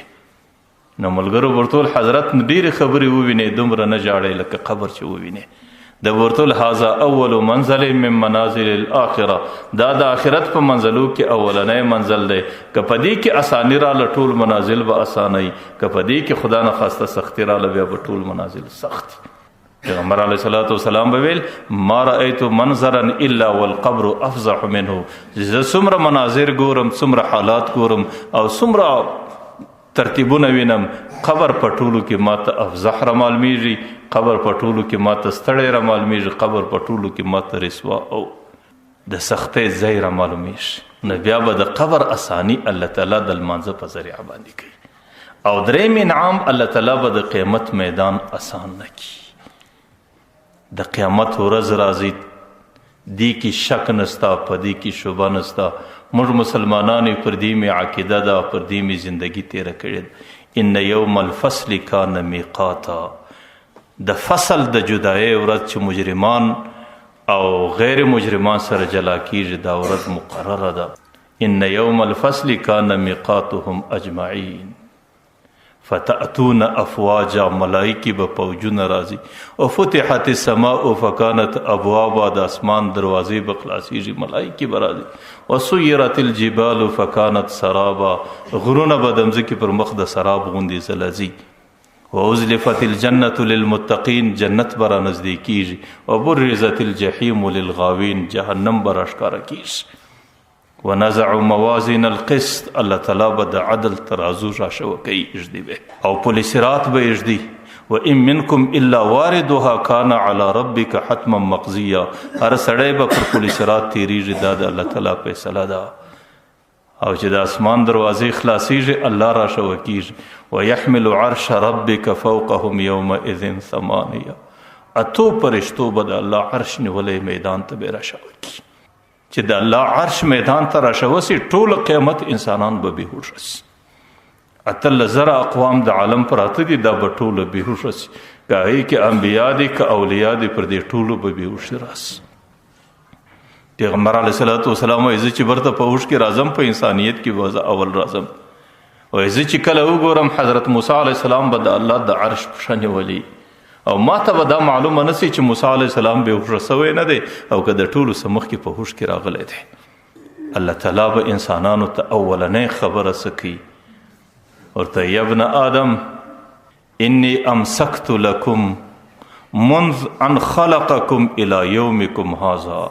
نو ملګرو ورته حضرت ډېرې خبرې ووینې، دومره نه ژاړئ لکه قبر چې ووینې. د ورتل هذا اول منزل من منازل الاخره، دا د آخرت په منزلو کې اولنی منزل دی. که په دې کې اسانی راله ټول منازل به اساني، که په دې کې خدا نه خواسته سختی راله بیا به ټول منازل سخت. پیغمبر علیه الصلاۃ والسلام به ویل ما رأیت منظرا الا والقبر افظع منه. زه څومره مناظر ګورم، څومره حالات ګورم او څومره ترتیبونه وینم، قبر په ټولو کې ماته افضح را معلومیږي، قبر په ټولو کې ماته ستړی را معلومیږي، قبر په ټولو کې ماته رسوا او د سختۍ ځای را معلومیږي. نو بیا به د قبر اسانی الله تعالی د لمانځه په ذریعه باندې کوي. او دریم انعام الله تعالی به د قیامت میدان اسان نه کړي. د قیامت ورځ راځي، دی کې شک نستا، په دی کې شبه نستا. موږ مسلمانان پر دې مې عقیده ده، پر دې مې زندگی تیره کړې ده. ان یوم الفصل کان میقاتا، د فصل د جدای ورځ چې مجرمان او غیر مجرمان سره جلا کیږي، دا ورځ مقرره ده. ان یوم الفصل کان میقاتهم اجمعین فتأتون افواجا، ملائکی به پوجونه راځي. او فتحت السماء فکانت ابوابا، د اسمان دروازې به خلاصیږي، ملائکی به راځي. وسیرت الجبال فکانت سرابا، غرونه به د مځکې پر مخ د سراب غوندې ځلځي. وازلفت الجنة للمتقین، جنت به را نږدې کیږي. وبرزت الجحیم للغاوین، جهنم به را ښکاره کیږي. ونزع موازین القسط، الله تعالی به د عدل ترازو را شوه کوي، اږدي به او پل صراط به اږدي. وان منکم الا واردها کان علی ربک حتما مقضیا، هر سړی به پر پل صراط تیریږي، دا د الله تعالی فیصله ده. او چې د اسمان دروازې خلاصیږي، الله را شوه کیږي. ویحمل عرش ربک فوقهم یومئذ ثمانیه، اتو پرشتو به د الله عرش نیولې میدان ته به را شوه کیږي. چې د الله عرش میدان ته راشوسي، ټول قیامت انسانان به بیهوش شي. اتل زره اقوام د عالم پراته دي، دا به ټول بیهوش شي. که هغې کې انبیا دي که اولیا دي، پر دې ټولو به بیهوش راسي. پیغمبر علیه الصلاۃ والسلام وایي زه چې برته په هوش کې راځم، په انسانیت کې به زه اول راځم. وایي زه چې کله وګورم حضرت موسی علیه السلام به د الله د عرش پښه نیولي، او ما ته به دا معلومه نسی چې موسی علیه السلام به هوښ سوی نه دی او که د ټولو څه مخکې په هوښ کې راغلی دی. الله تعالی به انسانانو ته اولنۍ خبره څه کوي، ورته یا ابن آدم انی امسکت لکم منذ ان خلقکم الی یومکم هذا.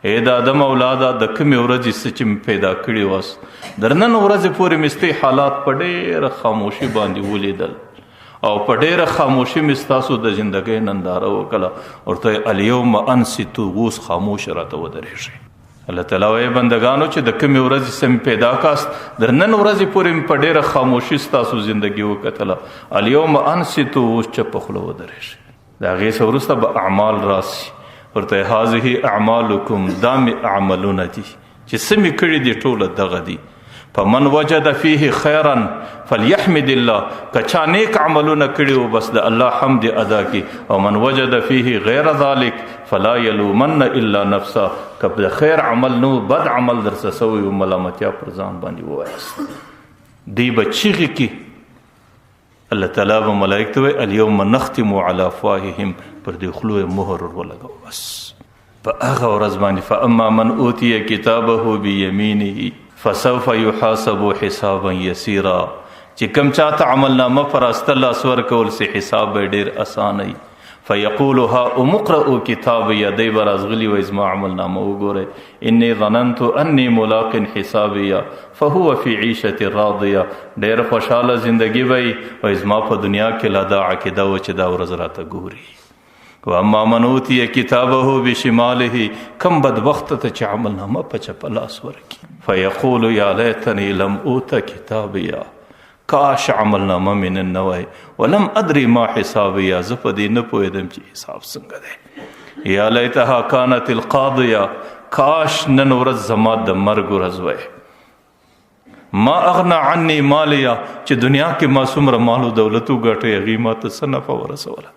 ای د آدم اولاده، د کومې ورځې څه چې مې پیدا کړي واست، در نن ورځې پورې مې ستې حالات په ډېره خاموشي باندې ولیدل او په ډېره خاموشي مې ستاسو د زندګۍ ننداره وکړه. ورته الیوم انصتو، اوس خاموش راته ودرېږئ. الله تعالی وایي بندګانو چې د کومې ورځې څه مې پیدا کاست، در نن ورځې پورې مې په ډېره خاموشي ستاسو زندګي وکتله. الیوم انصتو، اوس چپ خوله ودرېږئ. د هغې څه وروسته به اعمال راسي. ورته هذه اعمالکم، دا مې عملونه دي چې څه مې کړي دي، ټوله دغه دي. فمن وجد فيه خيرا فليحمد الله، که چا نیک عملونه کړي و بس د الله حمد ادا کی. او من وجد فيه غیر ذلك فلا يلومن الا نفسه، که د خیر عمل نو بد عمل درسه سوی و ملامتیا پر ځان باندې ووایست. دی به چیغې کی، الله تعالی به ملائکه ته وایي الیوم نختم علی افواههم، پر دې خولو یې مهر ولګوو. بس په هغه ورځ باندې فاما من اوتي کتابه بیمینه فسوف يحاسب حسابا یسیرا، چې کوم چاته عمل نامه پر استه لاس ورکول سي حساب به ډېر اسانه وي. فیقول ها امقرؤ کتابیه، دی به راغلي وایي زما عمل نامه وګورئ. انی ظننت انی ملاق حسابیه فهو فی عیشة راضیه، ډېر خوشحاله زندگی وایي وایي زما په دنیا کې لا دا عقیده و چې دا ورځ راته ګوري. واما من اوتی کتابه بشماله، کم بدبخت ته چې عمل نامه په چپ لاس ورکي. فیقول یا لیتنی لم اوت کتابیا، کاش عمل نامه مې نن نه وای. ولم ادري ما حسابیا، زه په دې نه پوهېدم چې حساب څنګه دی. یا لیتها کانت القاضیه، کاش نن ورځ زما د مرګ ورځ وای. ما اغنا عني مالیا، چې دنیا کې ما څومره مال او دولت وګټئ، هغې ما ته څه نفع ورسوله.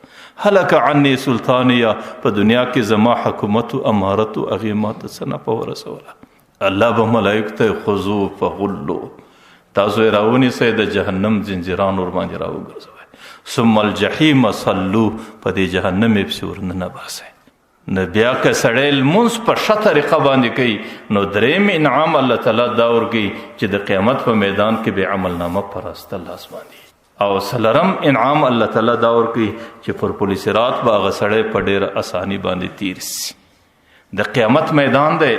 هلک عني سلطانیه، په دنیا کې زما حکومت او امارت او هغې ما ته څه نفع ورسوله. الله به ملائکو ته خذو فغلو، تاسو یې راونیسئ، د جهنم زنځیران ور باندې راوګرځوئ. ثم الجحیم صلو، په دې جهنم یې پسې ورننه باسئ. نو بیا که سړی لمونځ په ښه طریقه باندې کوي نو دریم انعام الله تعالی دا ورکوي چې د قیامت په میدان کې به عملنامه په راسته لاس باندې او څلورم انعام الله تعالی دا ورکوي چې پر پل صراط به هغه سړی په ډېره اساني باندې تیر سي د قیامت میدان دی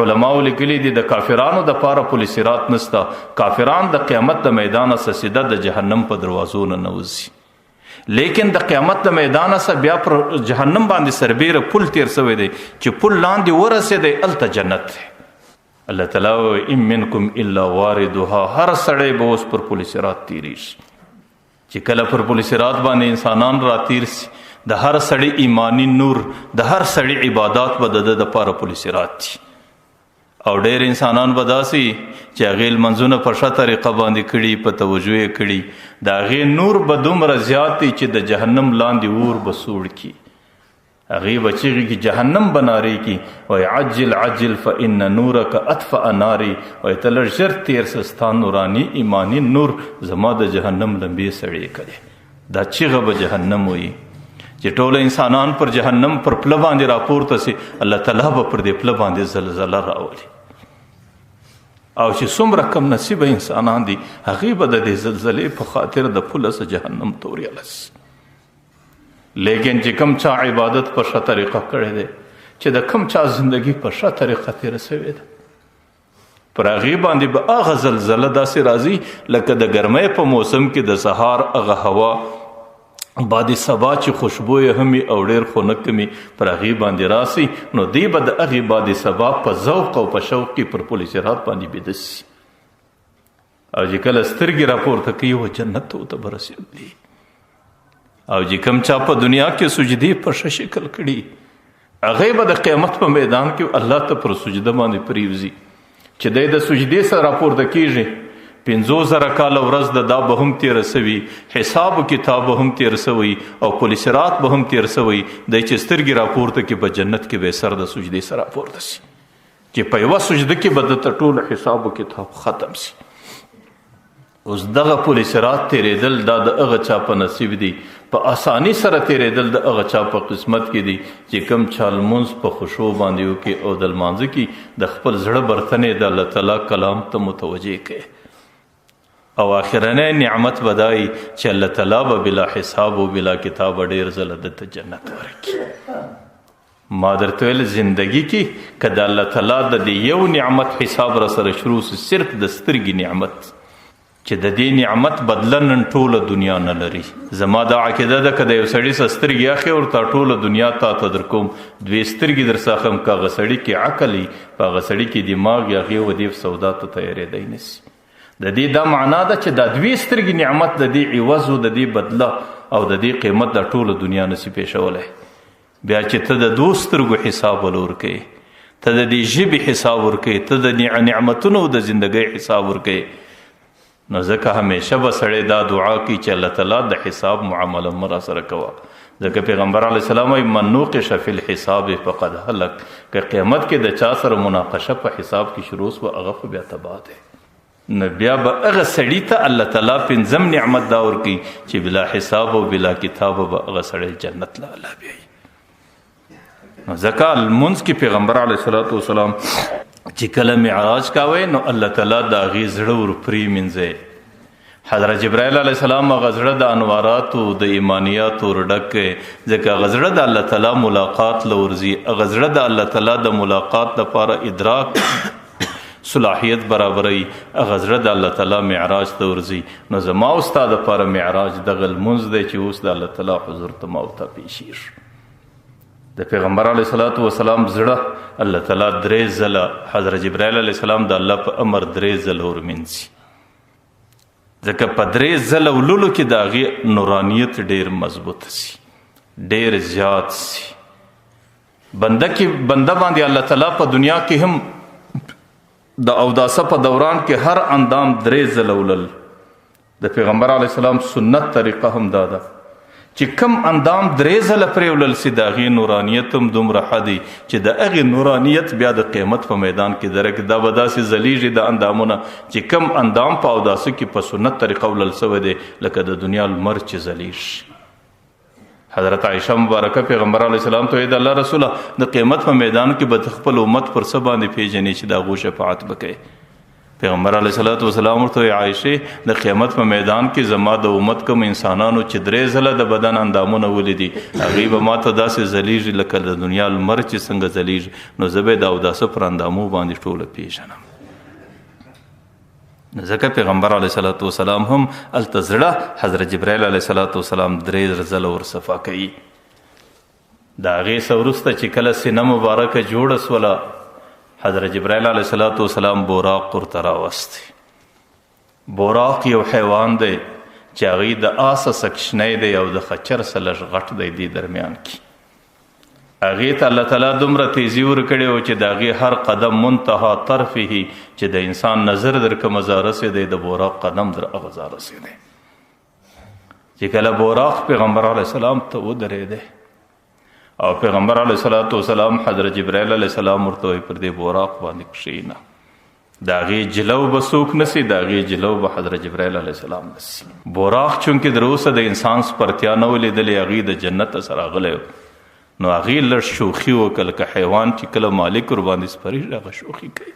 علماو لیکلي دي د کافرانو دپاره پل صراط نسته کافران د قیامت د میدانه څخه سیده د جهنم په دروازو نه نوځي لیکن د قیامت د میدانه څخه بیا پر جهنم باندې سربیره پل تیر سوی دی چې پل لاندې ورسېدی هلته جنت دی الله تعالی وایي ان منکم الا واردها هر سړی به اوس پر پل صراط تیریږي چې کله پر پل صراط باندې انسانان را تیر سي د هر سړي ایمانی نور د هر سړي عبادات به د ده دپاره پل صراط دي او ډېر انسانان به داسې چې هغې لمنځونه په ښه طریقه باندې کړي په توجه یې کړي د هغې نور به دومره زیات دی چې د جهنم لاندې اور به سوړ کړي هغې به چغې کړي جهنم به نارې کړي وایي عجل عجل فان نورک اطفأ ناري وایي ته لږ ژر تېر شه ستا نوراني ایماني نور زما د جهنم لمبې سړې کړې دا چغه به جهنم وایي چې ټول انسانان پر جهنم پر پله باندې راپورته سي الله تعالی به پر دې پله باندې زلزله راولي او چې څومره کم نصیبه انسانان دي هغې به د دې زلزلې په خاطر د پله څه جهنم توریالی سي لیکن چې کم چا عبادت په ښه طریقه کړی دی چې د کم چا زندگی په ښه طریقه تېره سوې ده پر هغې باندې به هغه زلزله داسې راځي لکه د ګرمۍ په موسم کې د سهار هغه هوا باد صبا چې خوشبویه هم او ډېر خنک وي پر هغې باندې راسي نو دی به د هغې باد صبا په ذوق او په شوق کې پر پل صراط باندې بیده سي او چې کله سترګې راپورته کوي و جنت ته ورته به رسېدلي او چې کوم چا په دنیا کې سجدې په ښه شکل کړي هغې به د قیامت په میدان کې الله ته پر سجده باندې پریوځي چې دی د سجدې سره راپورته کېږي 50,000 کاله ورځ د دا به هم تېره سوي حساب کتاب به هم تېر سوی او پل صراط به هم تېر سوی دی چې سترګې راپورته کې په جنت کې به سر د سجدې سره راپورته سي چې په یوه سجده کې به دته ټول حساب کتاب ختم سي اوس دغه پل صراط تېرېدل دا د هغه چا په نصیب دی په اساني سره تېرېدل د هغه چا په قسمت کې دی چې کم چا لمونځ په خشوع باندې وکړي او د لمانځه کې د خپل زړه برتنې د الله تعالی کلام ته متوجه کړي او آخرنی نعمت بدای چې الله تعالی به بلا حساب او بلا کتاب ډېر ځله دته جنت ورکړي ما درته ویل زندگی کې که د الله تعالی د دې یو نعمت حساب را سره شروع سي صرف د سترګې نعمت چې د دې نعمت بدله نن ټوله دنیا نه لري زما دا عقیده ده که د یو سړي څه سترګې اخلې ورته ټوله دنیا تا ته در کوم 2 سترګې در څخه هم که هغه سړي کې عقل وي په هغه سړي کې دماغ وي هغې و دې سودا ته تیارېدی نه سي د دې دا معنا ده چې دا 2 سترګې نعمت د دې عوض و د دې بدله او د دې قیمت د ټوله دنیا نسی پیښولی بیا چې ته د 2 سترګو حساب ول ورکوې ته د دې ژبې حساب ورکوې ته د نعمتونو د زندګۍ حساب ورکوې نو ځکه همیشه به سړی دا دعا کوي چې الله تعالی د حساب معامله مه را سره کوه ځکه پیغمبر علیه السلام وایي من نوقش فی الحساب فقد هلک که قیامت کې د چا سره مناقشه په حساب کې شروع سوه هغه خو بیا تباه دی نو بیا به هغه سړي ته الله تعالی 5 نعمت دا ورکوي چې بلا حساب او بلا کتاب به هغه سړی جنت له الله بیایي نو ځکه لمونځ کې پیغمبر علیه السلام چې کله معراج کاوی نو الله تعالی د هغې زړه ور پرېمینځی حضرت جبرائیل علیه السلام هغه زړه د انواراتو د ایمانیاتو ور ډک کړی ځکه هغه زړه د الله تعالی ملاقات له ورځي هغه زړه د الله تعالی د ملاقات لپاره ادراک صلاحیت برابروي هغه زړه د الله تعالی معراج ته ورځي نو زما او ستا دپاره معراج دغه لمونځ دی چې اوس د الله تعالی حضور ته ما او ته پیښیږي د پیغمبر علیه السلام زړه الله تعالی 3 ځله حضرت جبرائیل علیه السلام د الله په امر 3 ځله ورمینځي ځکه په 3 ځله ولولو کې د هغې نورانیت ډېر مضبوط سي ډېر زیات سي بنده باندې الله تعالی په دنیا کې هم د اوداسه په دوران کې هر اندام 3 ځله ولل د پیغمبر علیه السلام سنت طریقه هم دا ده چې کم اندام 3 ځله پرې ولل سي د هغې نورانیت هم دومره ښه دی چې د هغې نورانیت بیا د قیامت په میدان کې درک دا به داسې ځلیږي د اندامونه چې کم اندام په اوداسه کې په سنت طریقه ولل سوی دی لکه د دنیا لمر چې ځلیږي حضرت عائشہ مبارکه پیغمبر علیه السلام ته د الله رسوله د قیامت په میدان کې به خپل امت پر څه باندې پیژنې چې د هغو شفاعت وکړي. پیغمبر علیه السلام ورته عائشې د قیامت په میدان کې زما د امت کوم انسانانو چې 3 ځله د بدن اندامونه ولیدي هغوی به ما ته داسې ځلیږي لکه د دنیا لمر چې څنګه ځلیږي، نو زه به د اوداسه پر اندامو باندې ټوله پیژنم. ځکه پیغمبر علیه السلام هم هلته زړه حضرت جبرائیل علیه السلام 3 ځله ورصفا کوي. د هغې څه وروسته چې کله سینه مبارکه جوړه سوله، حضرت جبرائیل علیه السلام بوراق ورته راوستی. بوراق یو حیوان دی چې هغوی د آسه څه کوچنی دی او د خچر څه لږ غټ دی دې درمیان کې. هغې ته الله تعالی دومره تیزي ورکړې وه چې د هغې هر قدم منتها طرفه چې د انسان نظر در کومه ځای رسېدی د بوراق قدم در هغه ځای رسېدی. چې کله بوراق پیغمبر علیه السلام ته ودرېدی او پیغمبر علیه السلام حضرت جبرائیل علیه السلام ورته وایي پر دې بوراق باندې کښېنه، د هغې جلو به څوک نسی، د هغې جلو به حضرت جبرائیل علیه السلام نسی. بوراق چونکې در اوسه د انسان سپرتیا نه ولیدلې، هغې د جنت څخه راغلی نو هغې لږ شوخي وکړه، لکه حیوان چې کله مالک ورباندې سپرېږي هغه شوخي کوي.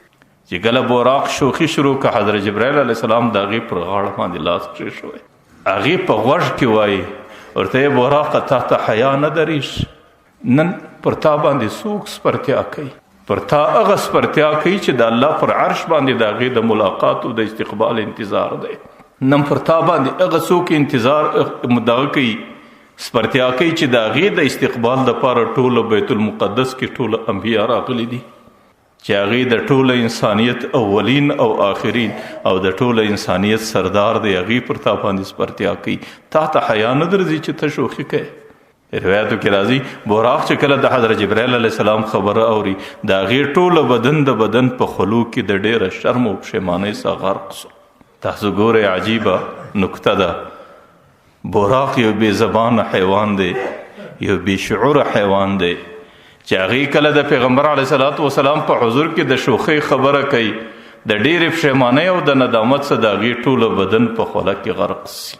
چې کله بوراق شوخي شروع کړه، حضرت جبرائیل علیه السلام د هغې پر غاړه باندې لاس کښې شوی، هغې په غوږ کې وایي ورته یې بوراقه تا ته حیا نه درېږي؟ نن پر تا باندې څوک سپرتیا کوي؟ پر تا هغه سپرتیا کوي چې د الله پر عرش باندې د هغې د ملاقات او د استقبال انتظار دی. نن پر تا باندې هغه څوک انتظار دغه کوي، سپرتیا کوي چې د هغې د استقبال دپاره ټوله بیت المقدس کې ټوله انبیا راغلي دي، چې هغې د ټوله انسانیت اولین او آخرین او د ټوله انسانیت سردار دی، هغې پر تا باندې سپرتیا کوي. تا ته حیا نه درځي چې ته شوخي کوې؟ روایتو کې راځي بوراق چې کله د حضرت جبرائیل علیه السلام خبره اوري، د هغې ټوله بدن د بدن په خلو کې د ډېره شرم او پښیمانۍ څخه غرق سو. تاسو ګورئ عجیبه نکته ده، بوراق یو بې زبانه حیوان دی، یو بې شعوره حیوان دی چې هغې کله د پیغمبر علیه السلام په حضور کې د شوخۍ خبره کوي، د ډېرې پښیمانۍ او د ندامت څخه د هغې ټوله بدن په خوله کې غرق سي.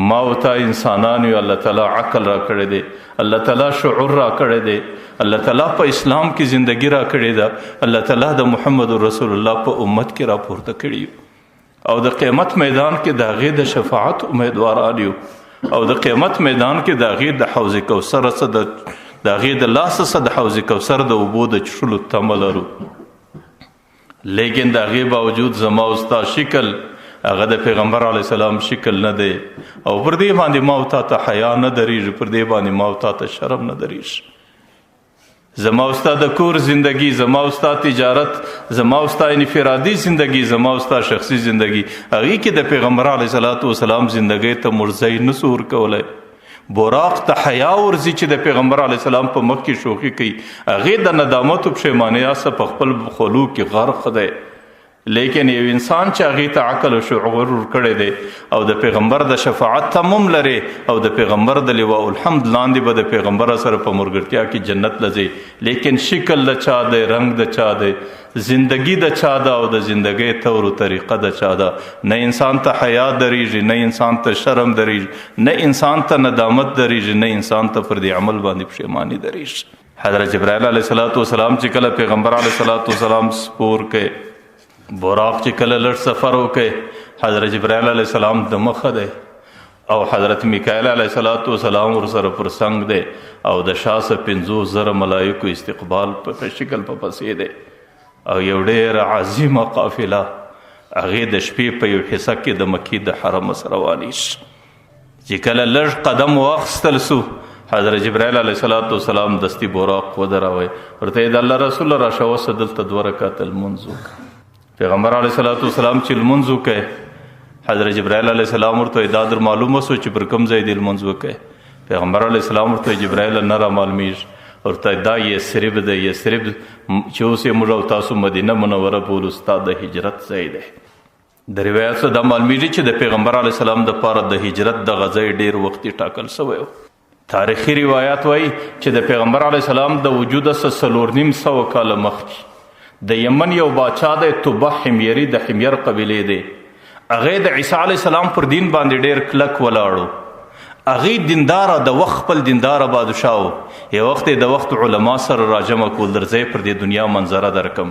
ما او تا انسانان یو، الله تعالی عقل را کړی دی، الله تعالی شعور را کړی دی، الله تعالی په اسلام کې زندگی را کړې ده، الله تعالی د محمد رسول الله په امت کې را پورته کړي او د قیامت میدان کې د هغې د شفاعت امیدواران یو، او د قیامت میدان کې د هغې د حوض کوثر څخه د هغې د لاسه څخه د حوض کوثر د اوبو د څښلو تمه لرو. لیکن د هغې باوجود زما او ستا شکل هغه د پیغمبر علیه السلام شکل نه دی، او پر دې باندې ما او تا ته حیا نه درېږي، پر دې باندې ما او تا ته شرم نه درېږي. زما او ستا د کور زندگی، زما او ستا تجارت، زما او ستا انفرادي زندگی، زما او ستا شخصي زندگی، هغې کې د پیغمبر علیه السلام زندگی ته مرزی نسو ورکولی. بوراق ته حیا ورځي چې د پیغمبر علیه السلام په مخ کې شوخي کوي، هغې د ندامت او پښیمانۍ څخه په خپل خولو کې غرق دی. لیکن یو انسان چې هغې ته عقل او شعور ورکړی دی او د پیغمبر د شفاعت تمم لري او د پیغمبر د لواء الحمد لاندې به د پیغمبر سره په مرګرتیا کې جنت لځي، لیکن شکل د چا دی، رنگ د چا دی، زندگی د چا ده او د زندگی طور و طریقه د چا ده. نه انسان ته حیا درېږي، نه انسان ته شرم درېږي، نه انسان ته ندامت درېږي، نه انسان ته پر دې عمل باندې پښیماني درېږي. حضرت جبرائیل علیه السلام چې کله پیغمبر علیه السلام سپور کوي، بوراق چې کله لږ سفر وکړي، حضرت جبرائیل علیه السلام د مخه دی او حضرت میکائیل علیه السلام ورسره پر څنګ دی او د شاته 50,000 ملایکو استقبال په شکل په پسې دی او یو ډېره عظیمه قافله هغې د شپې په یو حصه کې د مکې د حرم سره روانې شي. چې کله لږ قدم واخیستل سو، حضرت جبرائیل علیه السلام دستي بوراق ودروي، ورته یې د الله رسول راشه اوسه دلته 2 رکعته لمونځ وکړه. پیغمبر علیه السلام چې لمونځ وکړي، حضرت جبرائیل علیه السلام ورته دا در معلومه سو چې پر کوم ځای دې لمونځ وکړي؟ پیغمبر علیه السلام ورته جبرائیل نه را معلومیږي، ورته دا یثرب دی، یثرب چې اوس یې موږ او تاسو مدینه منوره بولو، ستا د هجرت ځای دی. د روایت څخه دا معلومیږي چې د پیغمبر علیه السلام دپاره د هجرت دغه ځای ډېر وختي ټاکل سوی و. تاریخي روایات وایي چې د پیغمبر علیه السلام د وجوده څخه 4,500 کاله مخکې د یمن یو باچا دی، توبه حمیري د حمیر قبیلې دی، هغې د عیسی علیه السلام پر دین باندې ډېر کلک ولاړو. هغې دینداره د وخت خپل دینداره بادشاه و. یو وخت د وخت علما سره راجمع کول، درځئ پر دې دنیا منظره درکم.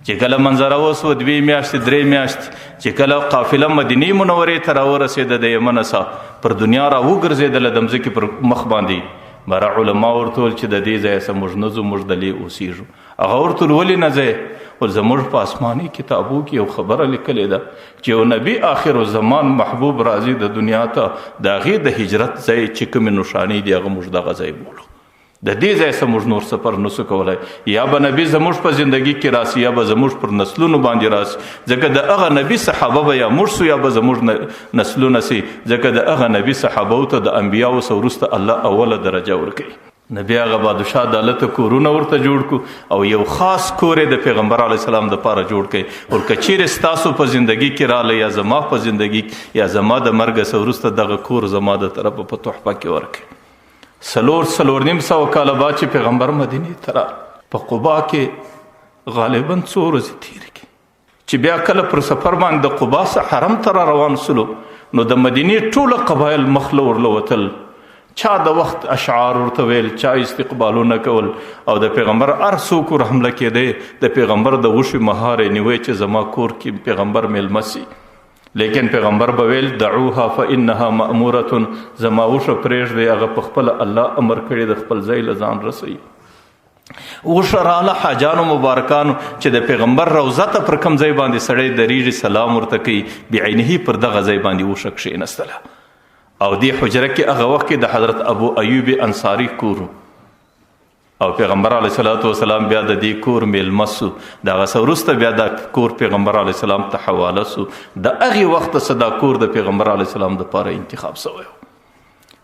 چې کله منظره وسوه 2 میاشتې 3 میاشتې چې کله قافله مدینې منورې ته راورسېده د یمن څخه پر دنیا را وګرځېدله د مځکې پر مخ باندې، بره علما ورته ویل چې د دې ځایه څه موږ نه ځو، موږ دلې اوسېږو. هغه ورته ویل ولې نه ځئ؟ ول زموږ په آسماني کتابو کې یو خبره لیکلې ده چې یو نبي آخر الزمان محبوب راځي د دنیا ته، د هغې د هجرت ځای چې کومې نښانې دي هغه موږ دغه ځای بولو. د دې ځای څه موږ نور سفر نسو کولی، یا به نبي زموږ په زندگی کې راسي یا به زموږ پر نسلونو باندې راسي، ځکه د هغه نبي صحابه به یا موږ سو یا به زموږ نسلونه سي، ځکه د هغه نبي صحابو ته د انبیاو څه وروسته الله اوله درجه ورکوي. نبي هغه بادشاه د هلته کورونه ورته جوړ کړو او یو خاص کور یې د پیغمبر علیه السلام دپاره جوړ کړي. ول که چیرې ستاسو په زندگی کې رالی یا زما په زندگی یا زما د مرګه څه وروسته دغه کور زما د طرفه په تحفه کې ورکړي. 4 کاله بعد چې پیغمبر مدینې ته راغی، په قبا کې غالبا 2 ورځې تېرې کړي. چې بیا کله پر سفر باندې د قبا څخه حرم ته را روان سلو، نو د مدینې ټوله قبایل مخ له ورله وتل، چا د وخت اشعار ورته ویل، چا استقبالونه کول، او د پیغمبر هر څوک ور حمله کېدی، د پیغمبر د غوښې مهارې نیوی چې زما کور کې پیغمبر میلمه سي. لیکن پیغمبر به ویل دعوها فانها مأموره، زما وښه پرېږدئ، هغه په خپله الله امر کړی د خپل ځای له ځان رسوي. وښه راله حاجانو مبارکانو چې د پیغمبر روضه ته پر کوم ځای باندې سړی درېږي سلام ورته کوي، بعینه پر دغه ځای باندې وښه کښېنستله. او دې حجره کې هغه وخت کې د حضرت ابو ایوب انصاري کور او پیغمبر علیه الصلاۃ والسلام بیا د دې کور میلمه سو. دغه څه وروسته بیا دا کور پیغمبر علیه السلام ته حواله سو. د هغې وخته څه دا کور د پیغمبر علیه السلام دپاره انتخاب سوی و.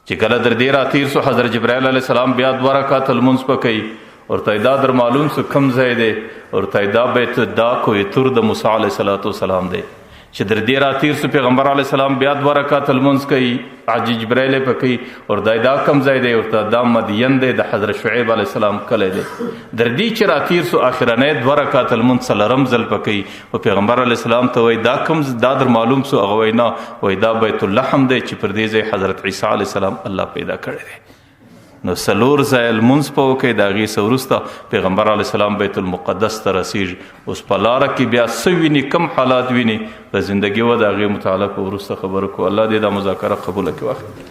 چې کله در دې راتېر سو، حضرت جبرائیل علیه السلام بیا 2 رکعته لمونځ په کوي، ورته دا در معلوم سو کوم ځای دی، ورته دا بیت دا کوی تور د موسی علیه الصلاۃ والسلام دی. چې در دې راتېر سو، پیغمبر علیه السلام بیا 2 رکعته لمونځ کوي، حاجي جبرائیل یې په کوي، ورته دا کوم ځای دی، ورته دا مدین دی د حضرت شعیب علیه السلام کلی دی. در دې چې راتېر سو اخرنی 2 رکعته لمونځ 4م ځل په کوي، او پیغمبر علیه السلام ته وایي دا کوم دا در معلوم سو؟ هغه وایي نه، وایي دا بیت اللحم دی چې پر دې ځای حضرت عیسی علیه السلام الله پیدا کړی دی. نو 4 ځایه لمونځ په وکړئ، د هغې څه وروسته پیغمبر علیه السلام بیت المقدس ته رسېږي. اوس په لاره کې بیا څه ویني، کم حالات ویني، په زندګي و د هغې متعلق وروسته خبرو کوو. الله دې دا مذاکره قبوله کړي.